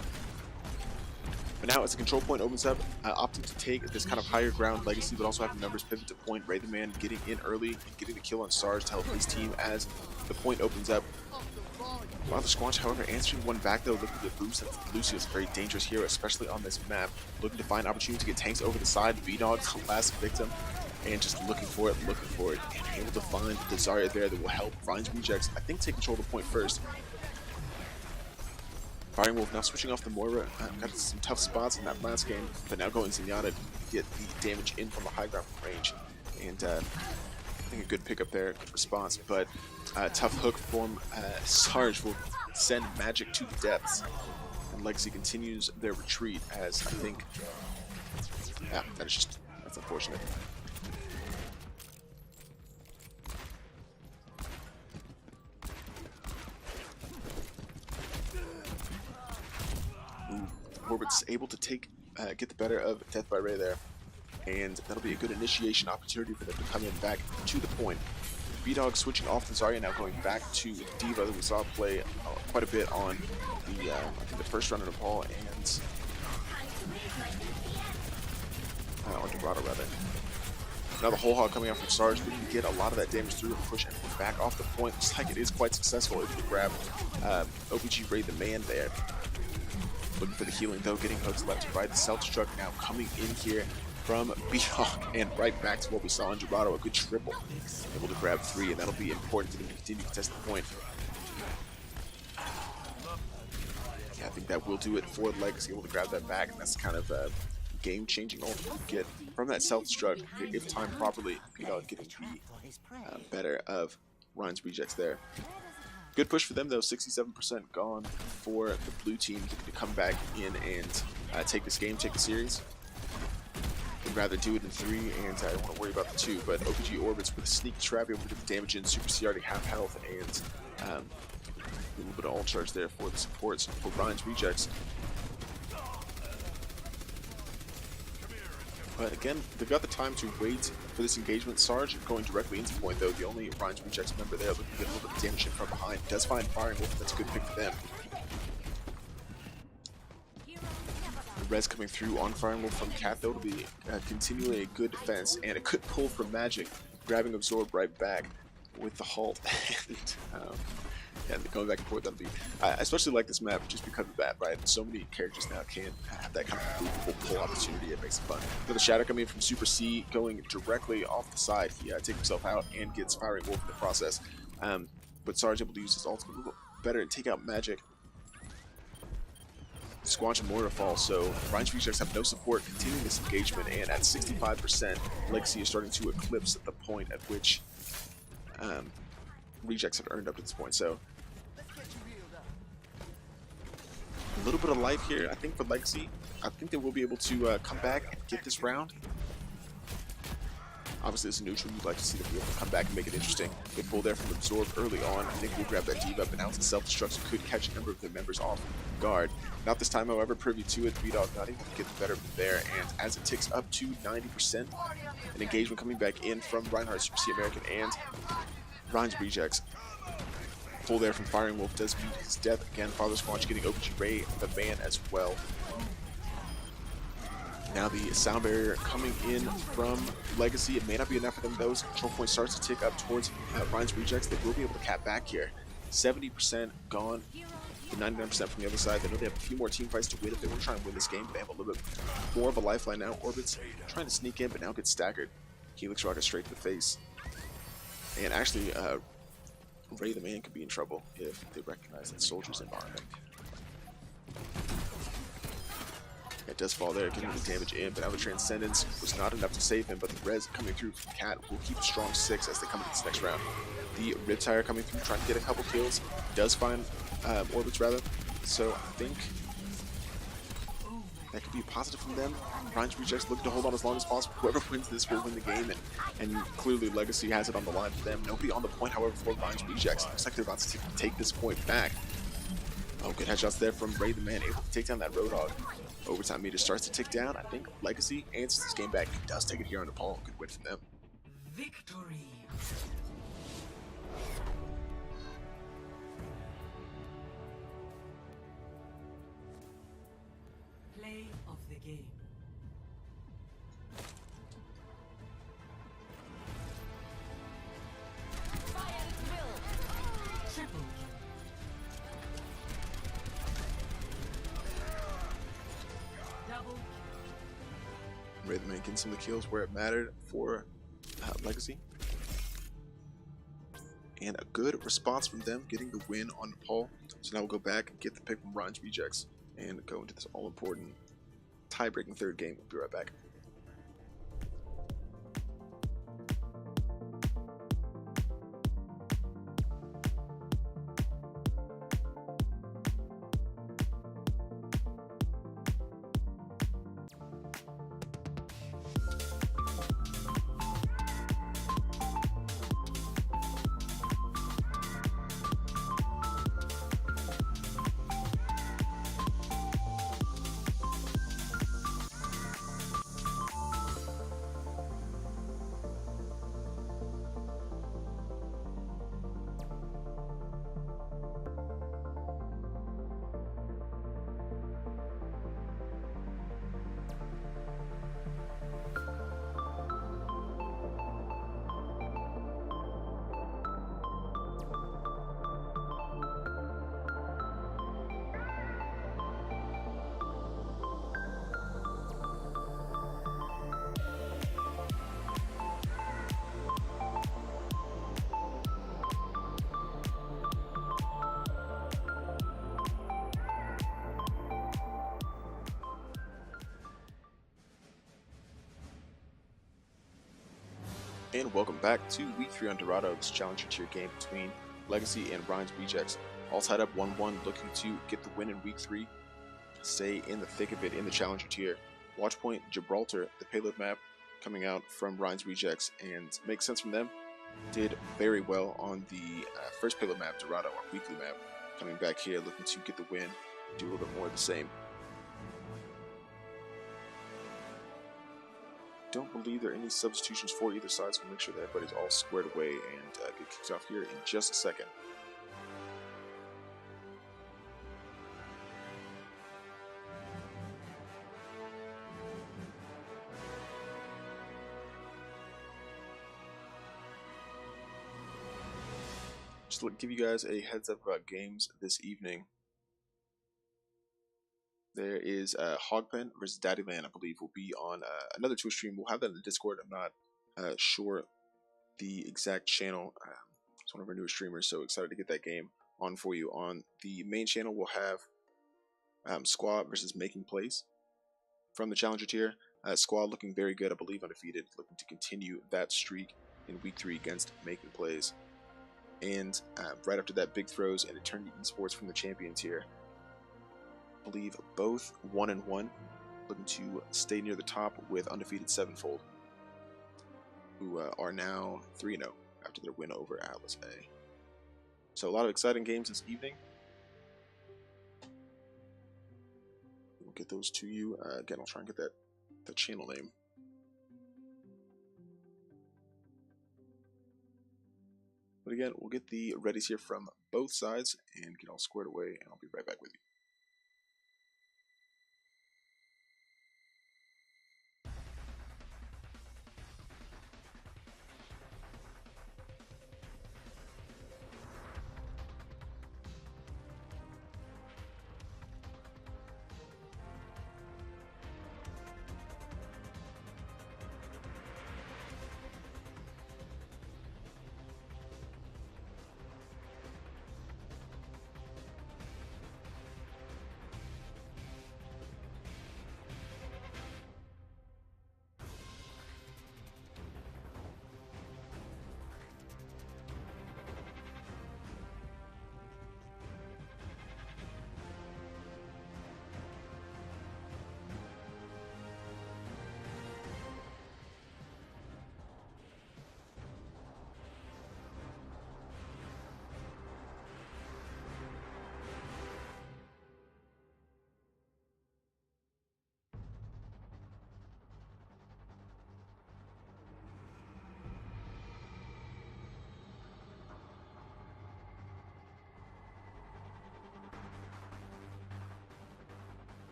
But now as the control point opens up, opting to take this kind of higher ground Legacy, but also having members pivot to point. Ray the Man getting in early and getting the kill on Sarge to help his team as the point opens up. While the Squanch, however, answering one back though, looking to boost. Lucius, a very dangerous hero, especially on this map. Looking to find opportunity to get tanks over the side. B-Dog, the last victim, and just looking for it, and able to find the Zarya there that will help Rein's Rejects, I think, take control of the point first. Firing Wolf now switching off the Moira, got some tough spots in that last game, but now going Zenyatta to get the damage in from the high ground range. And I think a good pickup there, good response, but tough hook from Sarge will send Magic to the depths. And Legacy continues their retreat as I think, that's unfortunate. Orbit's able to get the better of Death by Ray there, and that'll be a good initiation opportunity for them to come in back to the point. B-Dog switching off the Zarya, now going back to D.Va that we saw play quite a bit on the I think the first round of Nepal and on Dorado rather. Now the whole hog coming out from Sarge, we can get a lot of that damage through and push everything back off the point. Looks like it is quite successful able to grab OPG Ray the Man there. Looking for the healing though, getting hooks left and right. The self-destruct now coming in here from B-Hawk and right back to what we saw in Dorado, a good triple. Able to grab 3, and that'll be important to continue to contest the point. Yeah, I think that will do it for Legacy, able to grab that back, and that's kind of game-changing ult you get from that self-destruct. If timed properly, B-Dog getting the better of Rein's Rejects there. Good push for them though, 67% gone for the blue team to come back in and take this game, take the series. Would rather do it in 3, and I don't want to worry about the 2, but OPG Orbits with a sneak trap able to get the damage in, Super C already half health, and a little bit of all charge there for the supports for Rein's Rejects. But again, they've got the time to wait for this engagement. Sarge going directly into point though, the only Rein's Rejects member there, looking to get a little bit of damage in from behind. Does find Firing Wolf, that's a good pick for them. The res coming through on Firing Wolf from Cat though to be continually a good defense, and a good pull from Magic, grabbing Absorb right back with the halt. And going back and forth, that'll be, I especially like this map just because of that, right? So many characters now can have that kind of movable pull opportunity. It makes it fun. But the shadow coming in from Super C, going directly off the side. He takes himself out and gets Firing Wolf in the process. But Sarge able to use his ultimate a little better and take out Magic. Squanch and Moira fall, so Rein's Rejects have no support, continuing this engagement, and at 65%, Legacy is starting to eclipse at the point at which rejects have earned up to this point. So a little bit of life here, I think, for Legacy. I think they will be able to come back and get this round. Obviously, as a neutral, you'd like to see them be able to come back and make it interesting. They pull there from Absorb early on. I think we'll grab that D-Buff, but now the self-destruction could catch a number of the members off guard. Not this time, however, privy to it. B-Dog not able to get the better of it there, and as it ticks up to 90%, an engagement coming back in from Reinhardt, Super C American, and Rein's rejects. Pull there from Firing Wolf does meet his death. Again, Father Squanch getting OPG Ray, the ban as well. Now the sound barrier coming in from Legacy. It may not be enough for them though. Control point starts to tick up towards Rein's rejects. They will be able to cap back here. 70% gone, 99% from the other side. They know they have a few more team fights to win if they want to try and win this game. They have a little bit more of a lifeline now. Orbit's trying to sneak in, but now gets staggered. Helix Rocket straight to the face. And actually, Ray the Man could be in trouble if they recognize that soldier's environment. It does fall there, getting the damage in, but now the Transcendence was not enough to save him, but the res coming through from Cat will keep a strong 6 as they come into this next round. The Riptire coming through, trying to get a couple kills, does find Orbits rather, so I think that could be a positive from them. Rein's rejects looking to hold on as long as possible. Whoever wins this will win the game, and clearly Legacy has it on the line for them. Nobody on the point, however, for Rein's rejects. Looks like they're about to take this point back. Oh, good headshots there from Ray the Man, able to take down that Roadhog. Overtime meter starts to tick down. I think Legacy answers this game back. Does take it here on Nepal. Good win from them. Victory. Play of the game. Triple kill. Double. Ray the Man getting some of the kills where it mattered for Legacy. And a good response from them, getting the win on Nepal. So now we'll go back and get the pick from Rein's rejects and go into this all-important tie-breaking third game. We'll be right back. And welcome back to Week 3 on Dorado, this Challenger Tier game between Legacy and Rein's rejects. All tied up 1-1, looking to get the win in Week 3, stay in the thick of it in the Challenger Tier. Watchpoint Gibraltar, the payload map coming out from Rein's rejects, and makes sense from them. Did very well on the first payload map, Dorado, our weekly map. Coming back here, looking to get the win, do a little bit more of the same. Don't believe there are any substitutions for either side, so we'll make sure that everybody's all squared away and get kicked off here in just a second. Just to give you guys a heads up about games this evening. There is Hogpen versus Daddyland, I believe, will be on another Twitch stream. We'll have that in the Discord. I'm not sure the exact channel. It's one of our newer streamers, so excited to get that game on for you. On the main channel, we'll have Squad versus Making Plays from the Challenger tier. Squad looking very good, I believe undefeated, looking to continue that streak in Week 3 against Making Plays. And right after that, Big Throws and Eternity Esports from the champions here. I believe both 1-1, looking to stay near the top with undefeated Sevenfold, who are now 3-0 after their win over Atlas A. So a lot of exciting games this evening. We'll get those to you. Again, I'll try and get the channel name. But again, we'll get the readies here from both sides and get all squared away, and I'll be right back with you.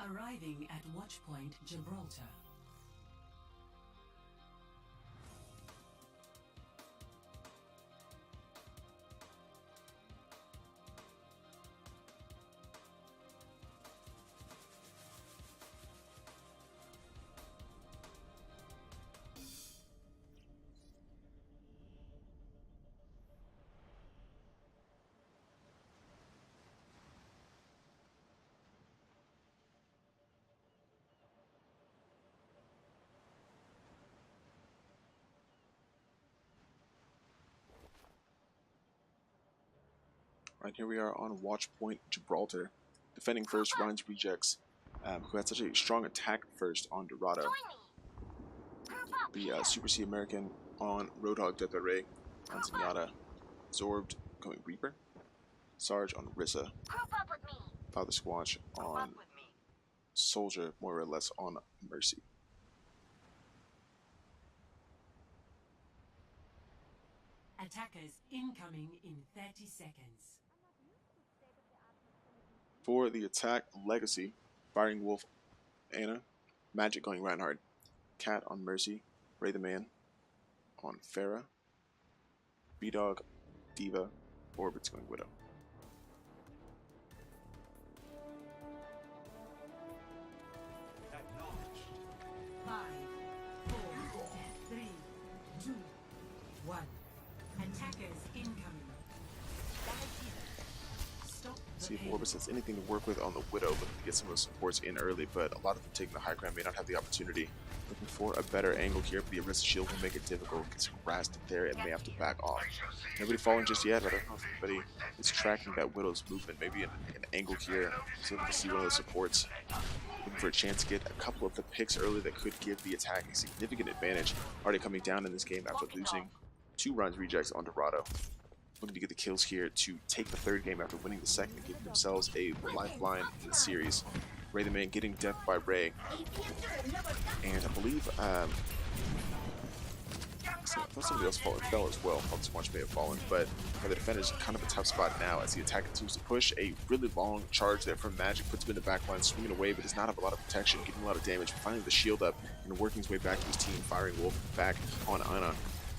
Arriving at Watchpoint Gibraltar. Right, here we are on Watchpoint Gibraltar. Defending first, Rein's Rejects, who had such a strong attack first on Dorado. The Super C American on Roadhog Death by Ray, on Zenyatta, Zorbed going Reaper, Sarge on Rissa, Father Squatch on Soldier, more or less on Mercy. Attackers incoming in 30 seconds. For the attack, Legacy, Firing Wolf, Anna, Magic going Reinhardt, Cat on Mercy, Ray the Man on Pharah, B-Dog, Diva, Orbit's going Widow. Five, four, three, two, one. Attackers incoming. Stop the See if payload. Orbis has anything to work with on the Widow, looking to get some of those supports in early, but a lot of them taking the high ground may not have the opportunity. Looking for a better angle here, but the Arista shield will make it difficult. Gets harassed there and may have to back off. Nobody falling just yet, but I don't know if anybody is tracking that Widow's movement. Maybe an angle here, so able to see one of those supports. Looking for a chance to get a couple of the picks early that could give the attack a significant advantage. Already coming down in this game after losing 2 Rein's Rejects on Dorado. Looking to get the kills here to take the third game after winning the second and giving themselves a lifeline in the series. Ray the Man getting death by Ray. And I believe, I thought somebody else fell as well. Father Squatch may have fallen, but the defender's in kind of a tough spot now as the attack continues to push. A really long charge there from Magic, puts him in the back line, swinging away, but does not have a lot of protection, getting a lot of damage. Finally the shield up and working his way back to his team, Firing Wolf back on Anna.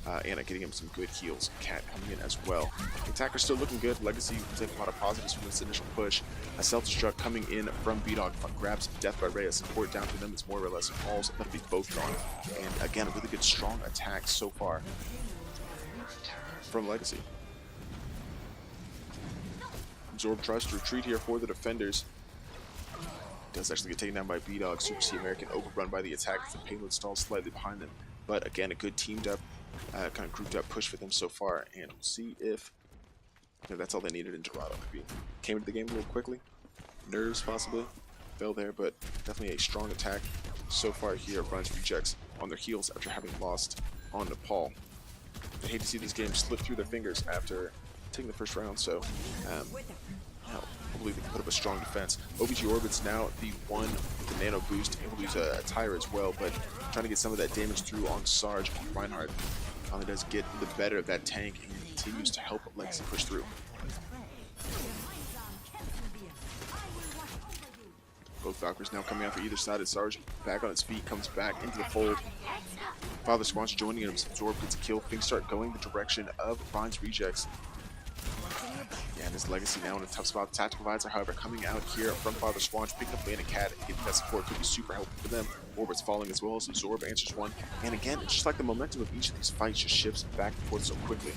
and getting him some good heals. Cat coming in as well. The attacker's still looking good. Legacy will take a lot of positives from this initial push. A self-destruct coming in from B-Dog grabs Death by Ray. A support down to them. It's more or less falls. That'll be both gone. And again, a really good strong attack so far from Legacy. Absorb tries to retreat here for the defenders. Does actually get taken down by B-Dog. Super C American overrun by the attack as the payload stalls slightly behind them. But again, a good teamed up, kind of grouped up push for them so far. And we'll see if that's all they needed in Dorado. Maybe came into the game a little quickly. Nerves possibly. Fell there, but definitely a strong attack so far here. Rein's Rejects on their heels after having lost on Nepal. I hate to see this game slip through their fingers after taking the first round, so I believe they can put up a strong defense. OBG Orbit's now the one with the nano boost, able to use a tire as well, but trying to get some of that damage through on Sarge. Reinhardt finally does get the better of that tank and continues to help Legacy push through. Both Valkyries now coming out for either side as Sarge back on his feet, comes back into the fold. Father Squanch joining him, Absorb gets a kill. Things start going the direction of Rein's Rejects. Yeah, and his Legacy now in a tough spot. Tactical Visor, however, coming out here from Father Squanch, picking up Lane and Cat and getting that support could be super helpful for them. Orbit's falling as well as Absorb answers one. And again, it's just like the momentum of each of these fights just shifts back and forth so quickly.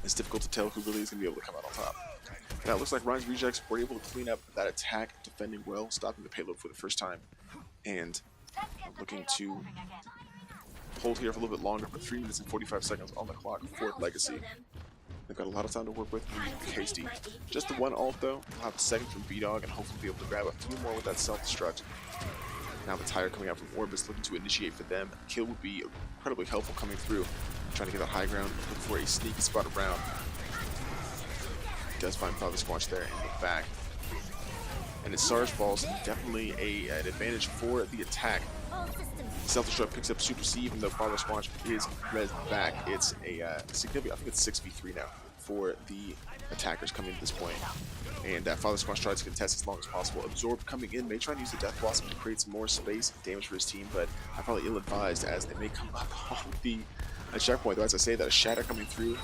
It's difficult to tell who really is going to be able to come out on top. Now it looks like Rein's Rejects were able to clean up that attack, defending well, stopping the payload for the first time. And looking to hold here for a little bit longer, but 3 minutes and 45 seconds on the clock for Legacy. They've got a lot of time to work with. Hasty. Just the one ult though. We'll have a second from B-Dog and hopefully be able to grab a few more with that self-destruct. Now the tire coming out from Orbis looking to initiate for them. Kill would be incredibly helpful coming through. Trying to get that high ground, looking for a sneaky spot around. Does find Father Squanch there in the back. And as Sarge falls, definitely an advantage for the attack. Self-destruct picks up Super C, even though Father Squanch is res back. It's a significant, I think it's 6v3 now for the attackers coming to this point. And Father Squanch tries to contest as long as possible. Absorb coming in, may try to use the Death Blossom to create some more space and damage for his team, but I'm probably ill-advised as they may come up on the checkpoint. Though as I say that, a Shatter coming through.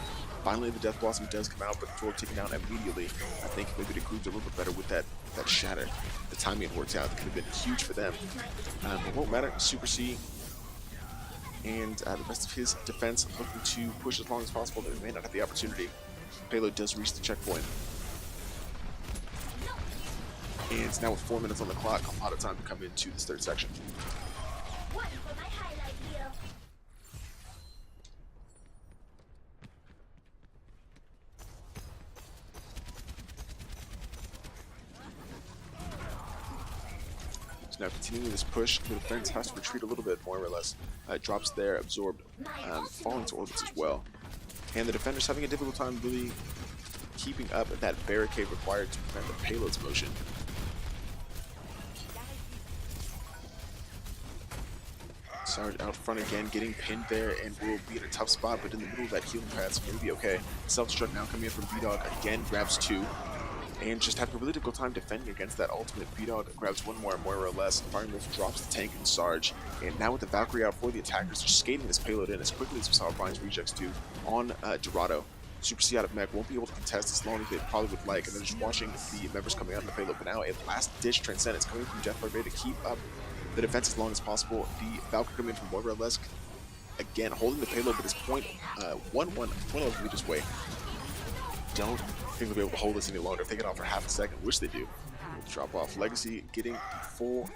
Finally, the Death Blossom does come out, but Absorb taken down immediately. I think maybe the grouped a little bit better with that Shatter. The timing it worked out. It could have been huge for them. It won't matter. Super C and the rest of his defense looking to push as long as possible. They may not have the opportunity. Payload does reach the checkpoint. And now with 4 minutes on the clock, a lot of time to come into this third section. Now continuing this push, the defense has to retreat a little bit more or less. Drops there, Absorbed, falling to orbits as well. And the defender's having a difficult time really keeping up that barricade required to prevent the payload's motion. Sarge out front again, getting pinned there, and will be in a tough spot, but in the middle of that healing path, so maybe okay. Self-destruct now coming in from B-Dog, again grabs 2. And just having a really difficult time defending against that ultimate. B-Dog grabs one more or less. Firing Wolf drops the tank and Sarge. And now with the Valkyrie out for the attackers, they're skating this payload in as quickly as we saw Rein's Rejects do on Dorado. Super C out of mech won't be able to contest as long as they probably would like, and they're just watching the members coming out in the payload. But now a last-ditch Transcendence coming from Death by Ray to keep up the defense as long as possible. The Valkyrie coming in from Moira-Lesk, again holding the payload, but this point 1 meters away. Don't think they'll be able to hold this any longer. If they get off for half a second, which they do, drop off. Legacy getting full,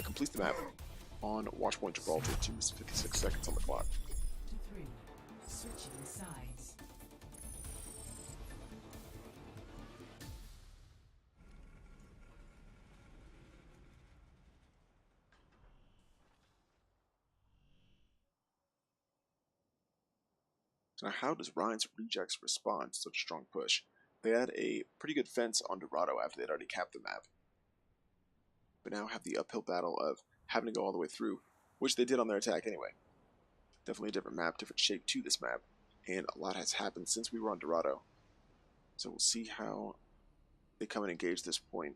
completes the map on Watchpoint Gibraltar. 2 minutes 56 seconds on the clock. Switching sides. So now how does Rein's Rejects respond to such a strong push? They had a pretty good fence on Dorado after they'd already capped the map. But now have the uphill battle of having to go all the way through, which they did on their attack anyway. Definitely a different map, different shape to this map, and a lot has happened since we were on Dorado. So we'll see how they come and engage this point.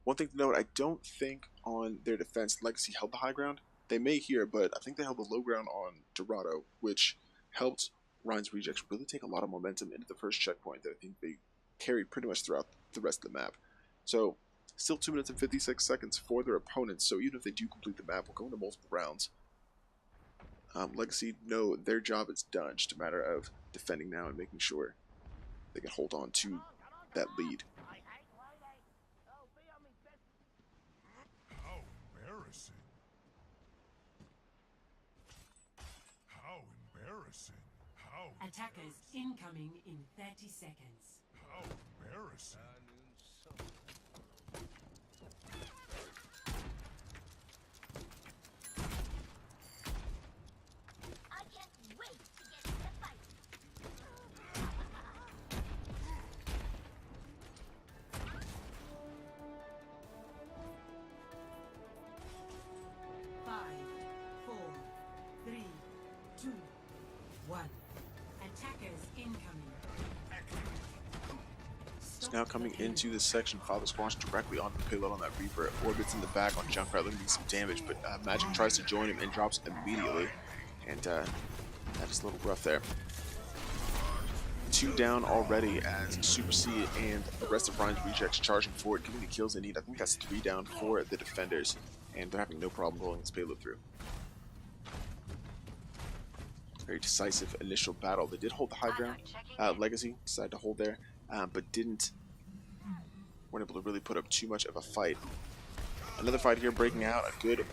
One thing to note, I don't think on their defense Legacy held the high ground. they may here, but I think they held the low ground on Dorado, which helped Rein's Rejects really take a lot of momentum into the first checkpoint that I think they carried pretty much throughout the rest of the map. So, still 2 minutes and 56 seconds for their opponents, so even if they do complete the map, we'll go into multiple rounds. Legacy know their job is done, just a matter of defending now and making sure they can hold on to that lead. How embarrassing. How embarrassing. How Attackers incoming in 30 seconds. how embarrassing. I can't wait to get to the fight. Five, four, three, two, one. Attackers incoming. It's now coming into this section. Father Squash directly onto the payload on that Reaper. Orbits in the back on Junkrat, looking to do some damage, but Magic tries to join him and drops immediately. And that is a little rough there. 2 down already as Super C and the rest of Rein's Rejects charging forward, getting the kills they need. I think that's 3 down for the defenders, and they're having no problem rolling this payload through. Very decisive initial battle. They did hold the high ground. Legacy decided to hold there, but weren't able to really put up too much of a fight. Another fight here breaking out. A good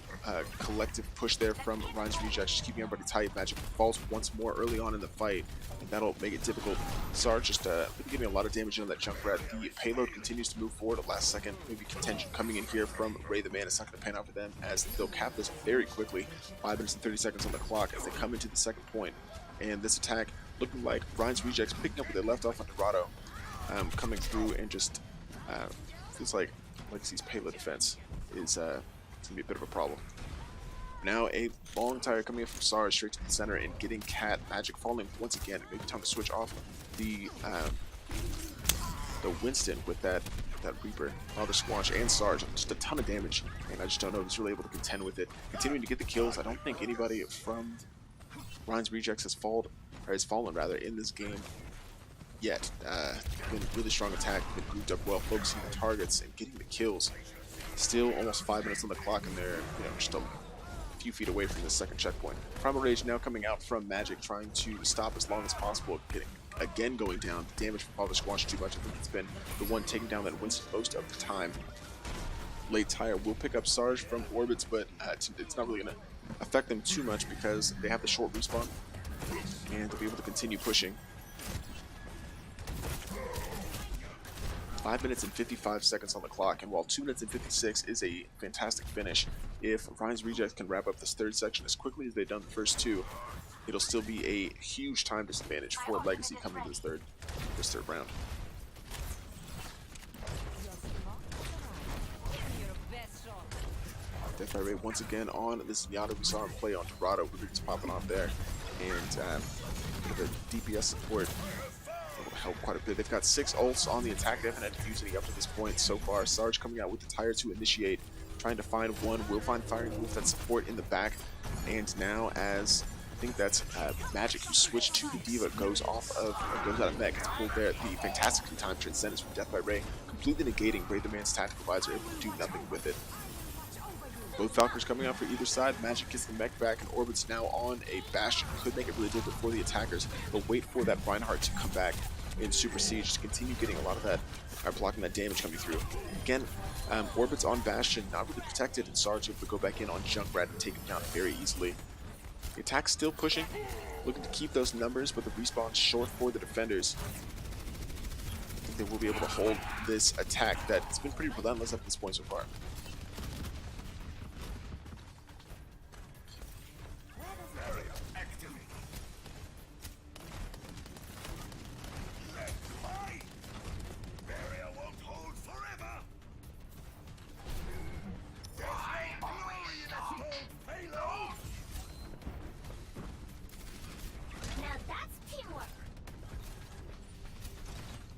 collective push there from Rein's Rejects, just keeping everybody tight. Magic falls once more early on in the fight, and that'll make it difficult. Sarge just getting a lot of damage on that Junkrat. The payload continues to move forward at last second. Maybe contention coming in here from Ray the Man. It's not going to pan out for them as they'll cap this very quickly. 5 minutes and 30 seconds on the clock as they come into the second point. And this attack looking like Rein's Rejects picking up where they left off on Dorado, coming through and just feels like Legacy's payload defense is going to be a bit of a problem. Now a long tire coming in from Sarge straight to the center and getting Cat. Magic falling once again. Maybe time to switch off the Winston with that Reaper. Father Squanch and Sarge, just a ton of damage, and I just don't know if he's really able to contend with it. Continuing to get the kills. I don't think anybody from Rein's Rejects has fallen in this game yet. Been really strong attack, been grouped up well, focusing on targets and getting the kills. Still almost 5 minutes on the clock, and they're just a few feet away from the second checkpoint. Primal Rage now coming out from Magic, trying to stop as long as possible, getting again going down. The damage from Father Squash too much. I think it's been the one taking down that Winston most of the time. Late tire will pick up Sarge from orbits, but it's not really going to affect them too much because they have the short respawn, and they'll be able to continue pushing. 5 minutes and 55 seconds on the clock, and while 2 minutes and 56 is a fantastic finish, if Rein's Rejects can wrap up this third section as quickly as they've done the first two, it'll still be a huge time disadvantage for Legacy coming to this third round. Death by Ray once again on this Zenyatta. We saw him play on Dorado. We were just popping off there, and the DPS support will help quite a bit. They've got 6 ults on the attack. They haven't had to use any up to this point so far. Sarge coming out with the tire to initiate, trying to find one. Will find firing with that support in the back, and now as I think that's Magic, who switched to the Diva, goes out of mech. It's pulled there. The fantastically timed Transcendence from Death by Ray, completely negating Ray the Man's tactical visor, able to do nothing with it. Both Valkyries coming out for either side. Magic gets the mech back, and Orbit's now on a Bastion. Could make it really difficult for the attackers. They'll wait for that Reinhardt to come back in Super Siege to continue getting a lot of that, blocking that damage coming through. Again, Orbit's on Bastion, not really protected, and Sarge able to go back in on Junkrat and take him down very easily. The attack's still pushing, looking to keep those numbers, but the respawn's short for the defenders. I think they will be able to hold this attack that's been pretty relentless up to this point so far.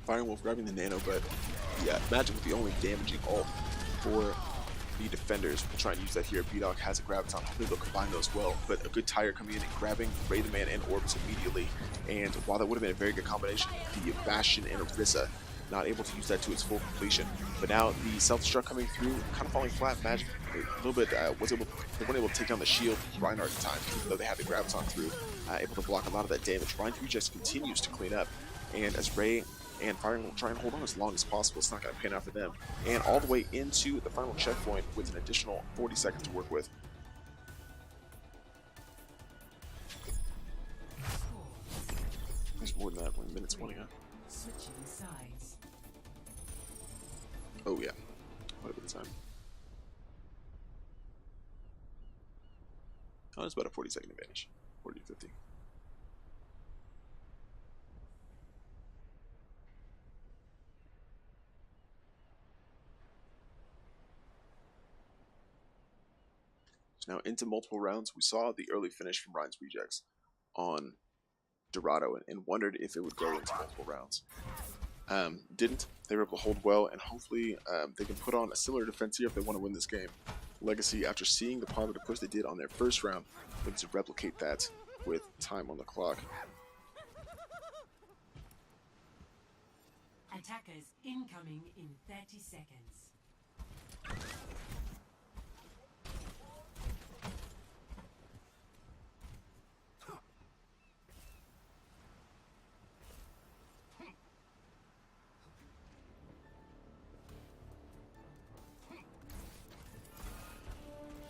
Firing Wolf grabbing the nano, but yeah, Magic with the only damaging ult for the defenders will try and use that here. B-Dog has a Graviton. Hopefully they'll combine those well. But a good tire coming in and grabbing Ray the Man and Orbis immediately. And while that would have been a very good combination, the Bastion and Orisa not able to use that to its full completion. But now the self-destruct coming through, kind of falling flat. Magic a little bit they weren't able to take down the shield Reinhardt at the time, even though they had the Graviton through, able to block a lot of that damage. Rein just continues to clean up, and as Ray and Firing will try and hold on as long as possible, it's not going to pan out for them. And all the way into the final checkpoint with an additional 40 seconds to work with. There's more than that, 1 minute 20, huh? Switching sides. Oh yeah, what a bit of time. Oh, it's about a 40-second advantage, 40 to 50. So now into multiple rounds. We saw the early finish from Rein's rejects on Dorado and wondered if it would go into multiple rounds. Didn't. They were able to hold well, and hopefully they can put on a similar defense here if they want to win this game. Legacy, after seeing the positive push they did on their first round, looking to replicate that with time on the clock. Attackers incoming in 30 seconds.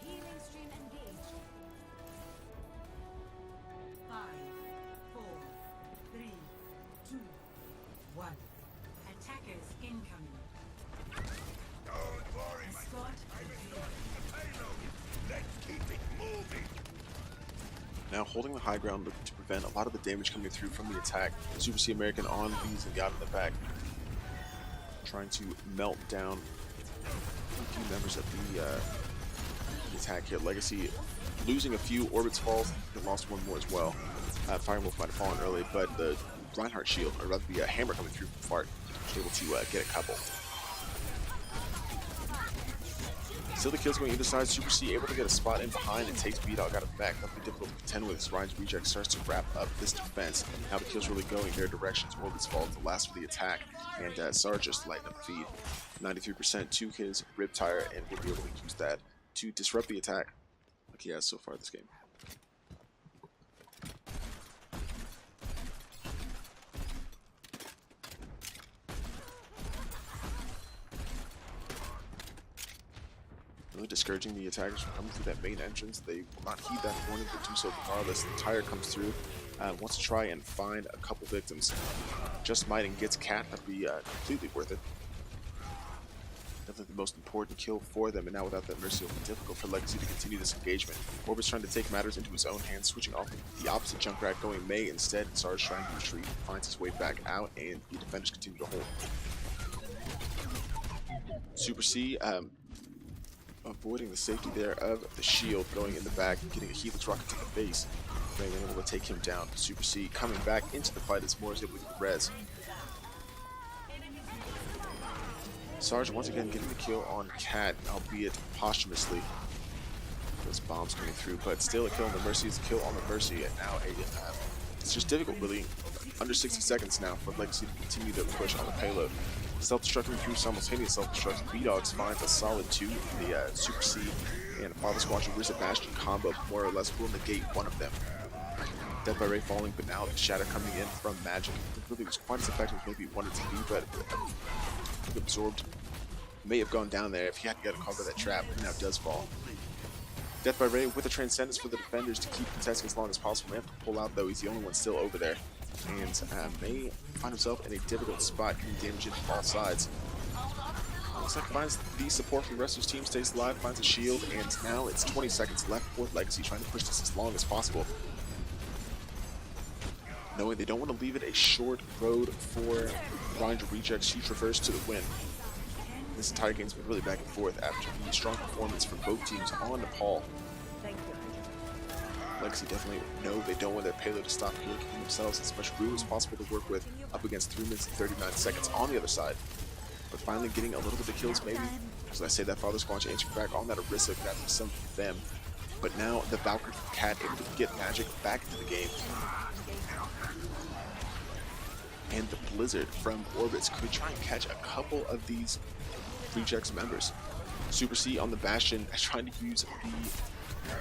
Healing stream engaged. 5, 4, 3, 2, 1. Attackers incoming. Don't worry, my Escort complete. payload. Let's keep it moving. Now holding the high ground, looking to prevent a lot of the damage coming through from the attack. Super C American on these and got in the back, trying to melt down a few members of the attack here. Legacy losing a few orbits falls. They lost one more as well. Fire Wolf might have fallen early, but the Reinhardt shield, or rather the hammer coming through from Fart, was able to get a couple. Still the kills going either side. Super C able to get a spot in behind and takes B-Dog out of the back. That'll be difficult to contend with as Rein's reject starts to wrap up this defense. Now the kills really going their directions. Orbits fall to the last for the attack, and Sarge just lighting up the feed. 93% to his rib tire, and will be able to use that to disrupt the attack like he has so far this game. Really discouraging the attackers from coming through that main entrance. They will not heed that warning, but do so regardless. The tire comes through, wants to try and find a couple victims. Just might and gets Cat. That'd be completely worth it. Definitely the most important kill for them, and now without that Mercy, it'll be difficult for Legacy to continue this engagement. Orbis trying to take matters into his own hands, switching off the opposite Junkrat, going May instead. Sarge trying to retreat, finds his way back out, and the defenders continue to hold. Super C, avoiding the safety there of the shield, going in the back, getting a Helix rocket to the face. Ray able to take him down. Super C coming back into the fight as Moore is able to get the res. Sarge once again getting the kill on Cat, albeit posthumously. Those bombs coming through, but still a kill on the Mercy is a kill on the Mercy, and now it's just difficult, really. Under 60 seconds now for Legacy to continue to push on the payload. Self-destructing through simultaneous self-destruct. B-Dogs finds a solid 2 in the Super C, and Father Squatch and Risa Bastion combo more or less will negate one of them. Death by Ray falling, but now the Shatter coming in from Magic. It really was quite as effective as maybe it wanted to be, but absorbed. May have gone down there if he had to get a cover that trap, and now does fall. Death by Ray with a Transcendence for the defenders to keep contesting as long as possible. May have to pull out though, he's the only one still over there. And may find himself in a difficult spot, getting damage into all sides. Looks like finds the support from the rest of his team, stays alive, finds a shield, and now it's 20 seconds left for Legacy, trying to push this as long as possible. Knowing they don't want to leave it a short road for Rein to reject, she traversed to the win. This entire game's been really back and forth after the strong performance from both teams on Nepal. Thank you. Legacy definitely know they don't want their payload to stop here, keeping themselves as much room as possible to work with up against 3 minutes and 39 seconds on the other side. but finally getting a little bit of kills maybe. As I say, that Father Squanch answering back on that Orisa, grabbing some of them. But now the Valkyrie from Cat able to get Magic back into the game. And the Blizzard from Orbits could try and catch a couple of these Rejects members. Super C on the Bastion trying to use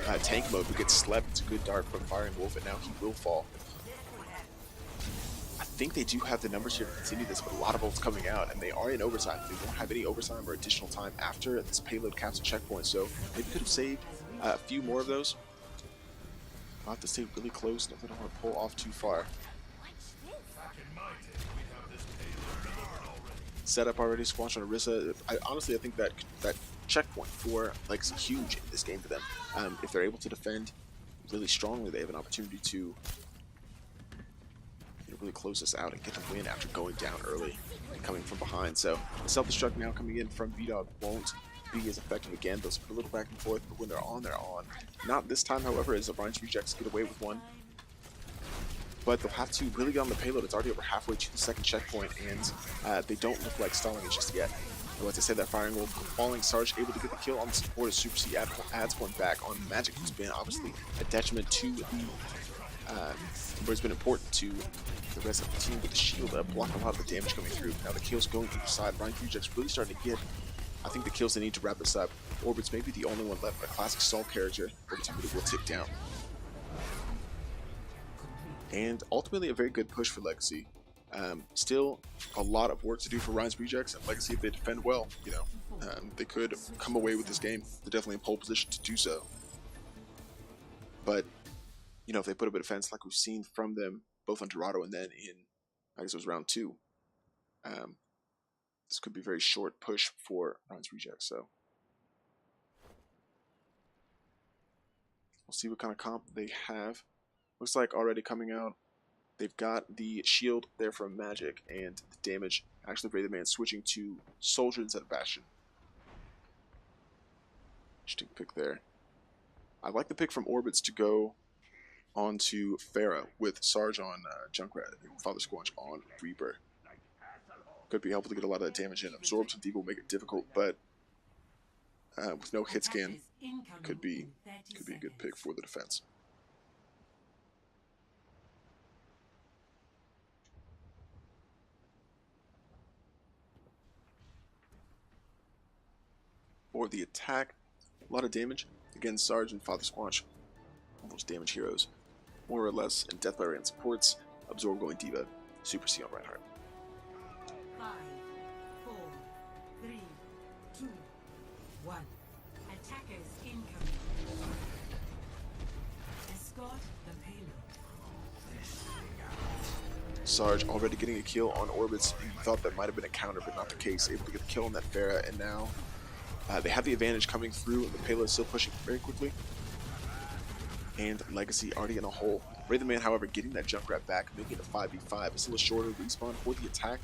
the tank mode, but gets slept. It's a good dart from Firing Wolf, and now he will fall. I think they do have the numbers here to continue this, but a lot of ults coming out, and they are in overtime. They don't have any overtime or additional time after this payload capsule checkpoint, so maybe could have saved a few more of those. I'll have to stay really close. I don't want to pull off too far. Set up already, Squanch on Orisa. Honestly, I think that checkpoint for Legacy huge in this game for them. If they're able to defend really strongly, they have an opportunity to really close this out and get the win after going down early and coming from behind. So the self-destruct now coming in from VDOG won't be as effective again. Those put a little back and forth, but when they're on, they're on. Not this time, however, as the Rein's Rejects get away with one. But they'll have to really get on the payload. It's already over halfway to the second checkpoint, and they don't look like stalling it just yet. But as I said, that Firing Wolf falling, Sarge able to get the kill on the support as Super C adds one back on Magic, who's been obviously a detriment to the but it's been important to the rest of the team with the shield blocking a lot of the damage coming through. Now the kills going either side. Rein's Rejects really starting to get, I think, the kills they need to wrap this up. Orbits may be the only one left, a classic Saul character. Orbits will tick down. And ultimately a very good push for Legacy. Still a lot of work to do for Rein's Rejects, and Legacy, if they defend well, they could come away with this game. They're definitely in pole position to do so. But if they put up a defense like we've seen from them both on Dorado and then in, I guess it was round 2, this could be a very short push for Rein's Rejects. So we'll see what kind of comp they have. Looks like already coming out, they've got the shield there from Magic and the damage. Actually, Wraitherman switching to Soldier instead of Bastion. Interesting pick there. I like the pick from Orbits to go onto Pharah with Sarge on Junkrat and Father Squanch on Reaper. Could be helpful to get a lot of that damage in. Absorb some people, make it difficult, but with no hit scan, could be a good pick for the defense. For the attack, a lot of damage. Again, Sarge and Father Squanch, all those damage heroes, more or less, and Death by Rein supports. Absorb going Diva, Super C on Reinhardt. 5, 4, 3, 2, 1. Attackers incoming. Escort the payload. Sarge already getting a kill on Orbits. You thought that might have been a counter, but not the case. Able to get the kill on that Pharah, and now they have the advantage coming through. The payload is still pushing very quickly. And Legacy already in a hole. Wraitherman, however, getting that Junkrat back, making it a 5v5. It's still a shorter respawn for the attack.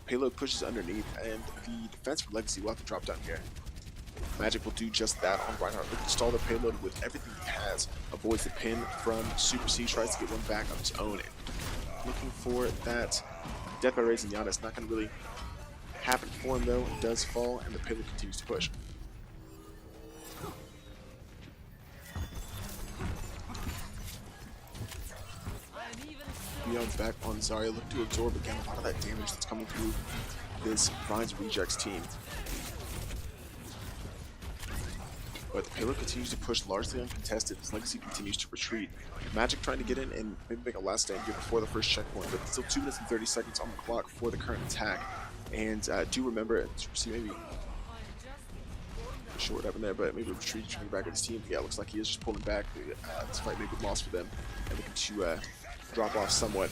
Payload pushes underneath, and the defense for Legacy will have to drop down here. Magic will do just that on Reinhardt. Looking to stall the payload with everything he has. Avoids the pin from Super C, tries to get one back on his own. And looking for that Death by Rays and Yana. It's not going to really happen for him though. It does fall, and the payload continues to push. Beyond's back on Zarya, looking to absorb again a lot of that damage that's coming through this Rein's Rejects team. But the payload continues to push largely uncontested as Legacy continues to retreat. Magic trying to get in and maybe make a last stand here before the first checkpoint, but still 2 minutes and 30 seconds on the clock for the current attack. And do remember, see maybe sure what happened there, but maybe retreat trying back at his team. Yeah, it looks like he is just pulling back. This fight may be lost for them, and looking to drop off somewhat.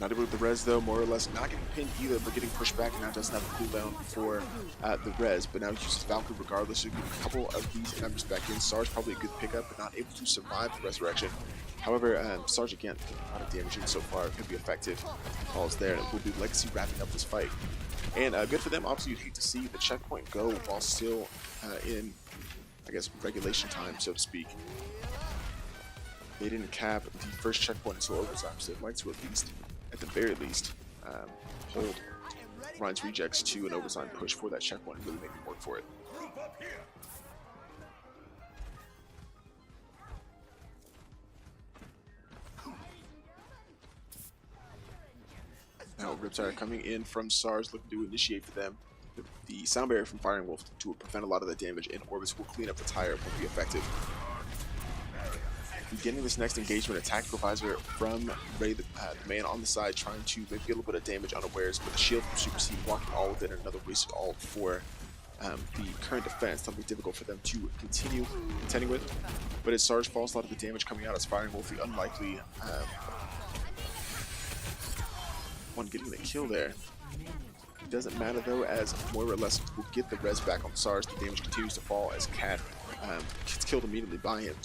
Not able with the res though, more or less. Not getting pinned either, but getting pushed back. Now doesn't have a cooldown for the res, but now he uses Valkyrie regardless. So you get a couple of these members back in. Sarge probably a good pickup, but not able to survive the resurrection. However, Sarge again, a lot of damage in so far. Could be effective. Calls there, and it will be Legacy wrapping up this fight. And good for them. Obviously, you'd hate to see the checkpoint go while still in, I guess, regulation time, so to speak. They didn't cap the first checkpoint until overtime, so they'd like to at least, at the very least, hold Rein's rejects to an overtime push for that checkpoint and really make them work for it. Group up here. Now Riptire coming in from SARS, looking to initiate for them. The sound barrier from Firing Wolf to prevent a lot of the damage, and Orbis will clean up the tire, will be effective. Beginning this next engagement, a tactical visor from Ray, the man on the side, trying to maybe get a little bit of damage unawares, but the shield from Super C blocking all of it, and another wasted ult for the current defense. That'll be difficult for them to continue contending with. But as SARS falls, a lot of the damage coming out as Firing Wolf, the unlikely one getting the kill there. It doesn't matter though, as Moira Less will get the res back on SARS. The damage continues to fall as Cat gets killed immediately by him.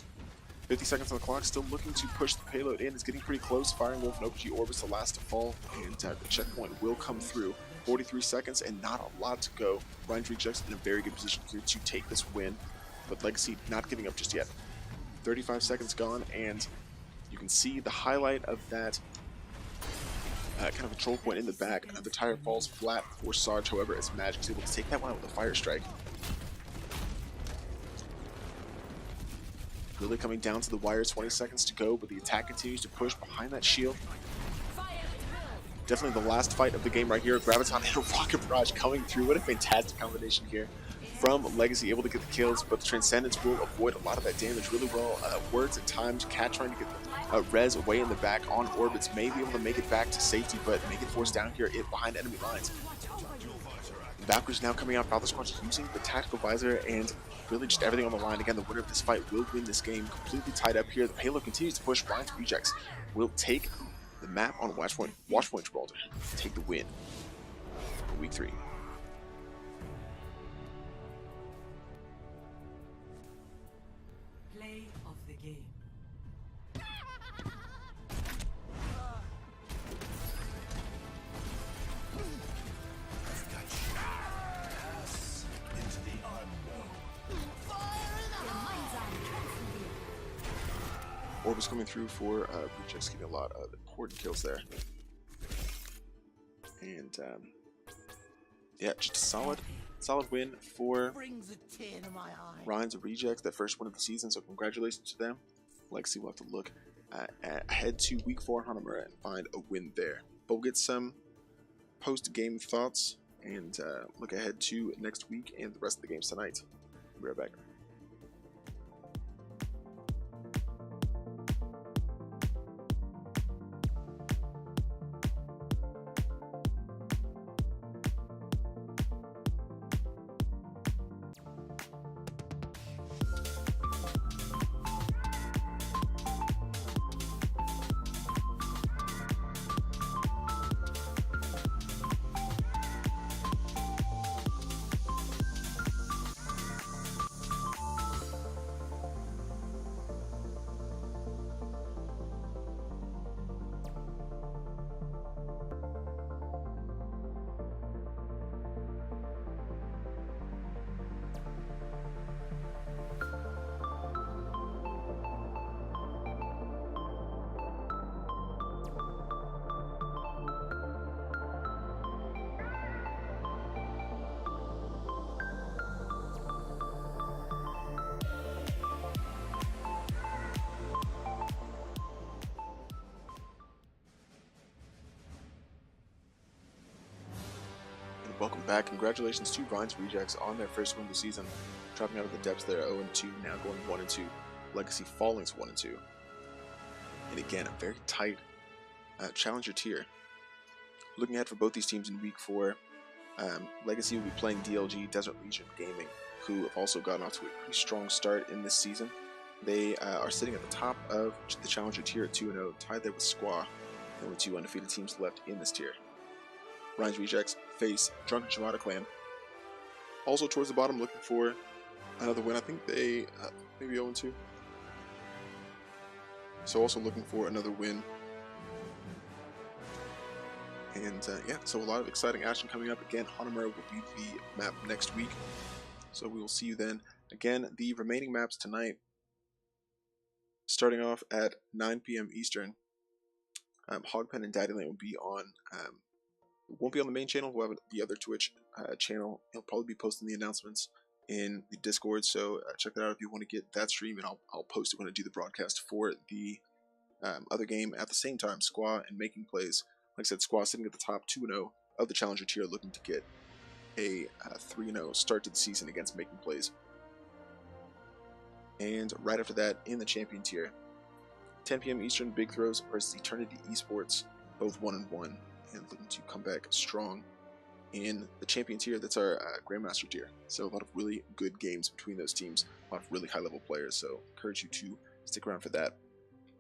50 seconds on the clock, still looking to push the payload in. It's getting pretty close. Firing Wolf and OPG Orbis the last to fall, and the checkpoint will come through. 43 seconds and not a lot to go. Rein's rejects in a very good position here to take this win, but Legacy not giving up just yet. 35 seconds gone, and you can see the highlight of that kind of control point in the back. The tire falls flat for Sarge, however, as Magic is able to take that one out with a fire strike. Really coming down to the wire, 20 seconds to go, but the attack continues to push behind that shield. Definitely the last fight of the game right here. Graviton and a Rocket Barrage coming through. What a fantastic combination here from Legacy, able to get the kills, but the Transcendence will avoid a lot of that damage really well. Words at times, Cat trying to get the res away in the back on Orbits, may be able to make it back to safety, but may get forced down here behind enemy lines. Valkyrie's now coming out. Falcon Squad's using the tactical visor and really just everything on the line. Again, the winner of this fight will win this game. Completely tied up here. The payload continues to push. Rein's rejects will take the map on Watchpoint Gibraltar. Take the win for week 3. Play of the game. Into the unknown. Orbis coming through for rejects, getting a lot of important kills there. And yeah, just a solid win for Brings a tear to my eye. Rein's rejects, that first win of the season, so congratulations to them. Legacy will have to look ahead to week 4 in Hanamura and find a win there. But we'll get some post-game thoughts and look ahead to next week and the rest of the games tonight. We'll be right back. Welcome back. Congratulations to Rein's rejects on their first win of the season, dropping out of the depths there 0-2, now going 1-2. Legacy falling to 1-2. And again, a very tight challenger tier. Looking ahead for both these teams in week 4, Legacy will be playing DLG, Desert Legion Gaming, who have also gotten off to a pretty strong start in this season. They are sitting at the top of the challenger tier at 2-0, tied there with Squaw, the only 2 undefeated teams left in this tier. Rein's rejects face Drunken Shimada Clan. Also towards the bottom, looking for another win. I think they maybe 0-2. So also looking for another win. And yeah, so a lot of exciting action coming up. Again, Hanamura will be the map next week. So we will see you then. Again, the remaining maps tonight, starting off at 9 p.m. Eastern. Hogpen and Daddyland will be on It won't be on the main channel. We'll have the other Twitch channel. He'll probably be posting the announcements in the Discord, so check that out if you want to get that stream, and I'll post it when I do the broadcast for the other game at the same time. Squaw and Making Plays. Like I said, Squaw sitting at the top 2-0 of the Challenger tier, looking to get a 3-0 start to the season against Making Plays. And right after that, in the Champion tier, 10 p.m. Eastern, Big Throws versus Eternity Esports, both 1-1, and looking to come back strong in the Champion tier. That's our Grandmaster tier. So a lot of really good games between those teams, a lot of really high-level players. So encourage you to stick around for that.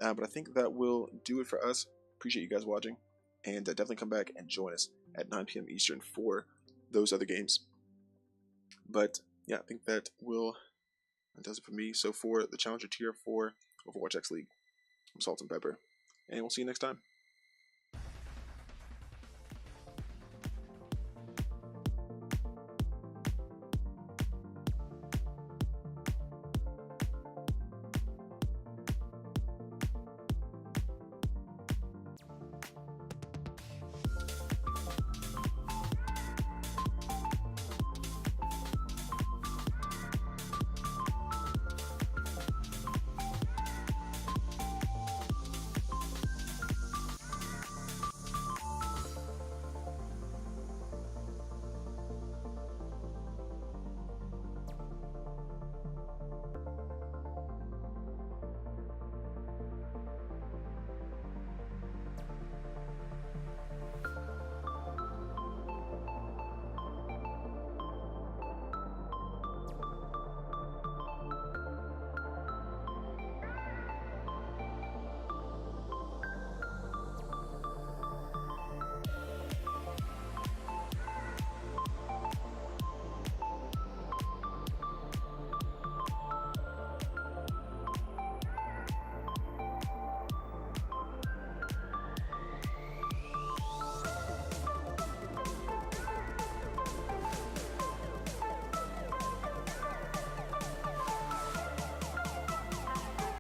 But I think that will do it for us. Appreciate you guys watching, and definitely come back and join us at 9 p.m. Eastern for those other games. But yeah, I think that does it for me. So for the Challenger tier for OWXL League, I'm Salt and Pepper, and we'll see you next time.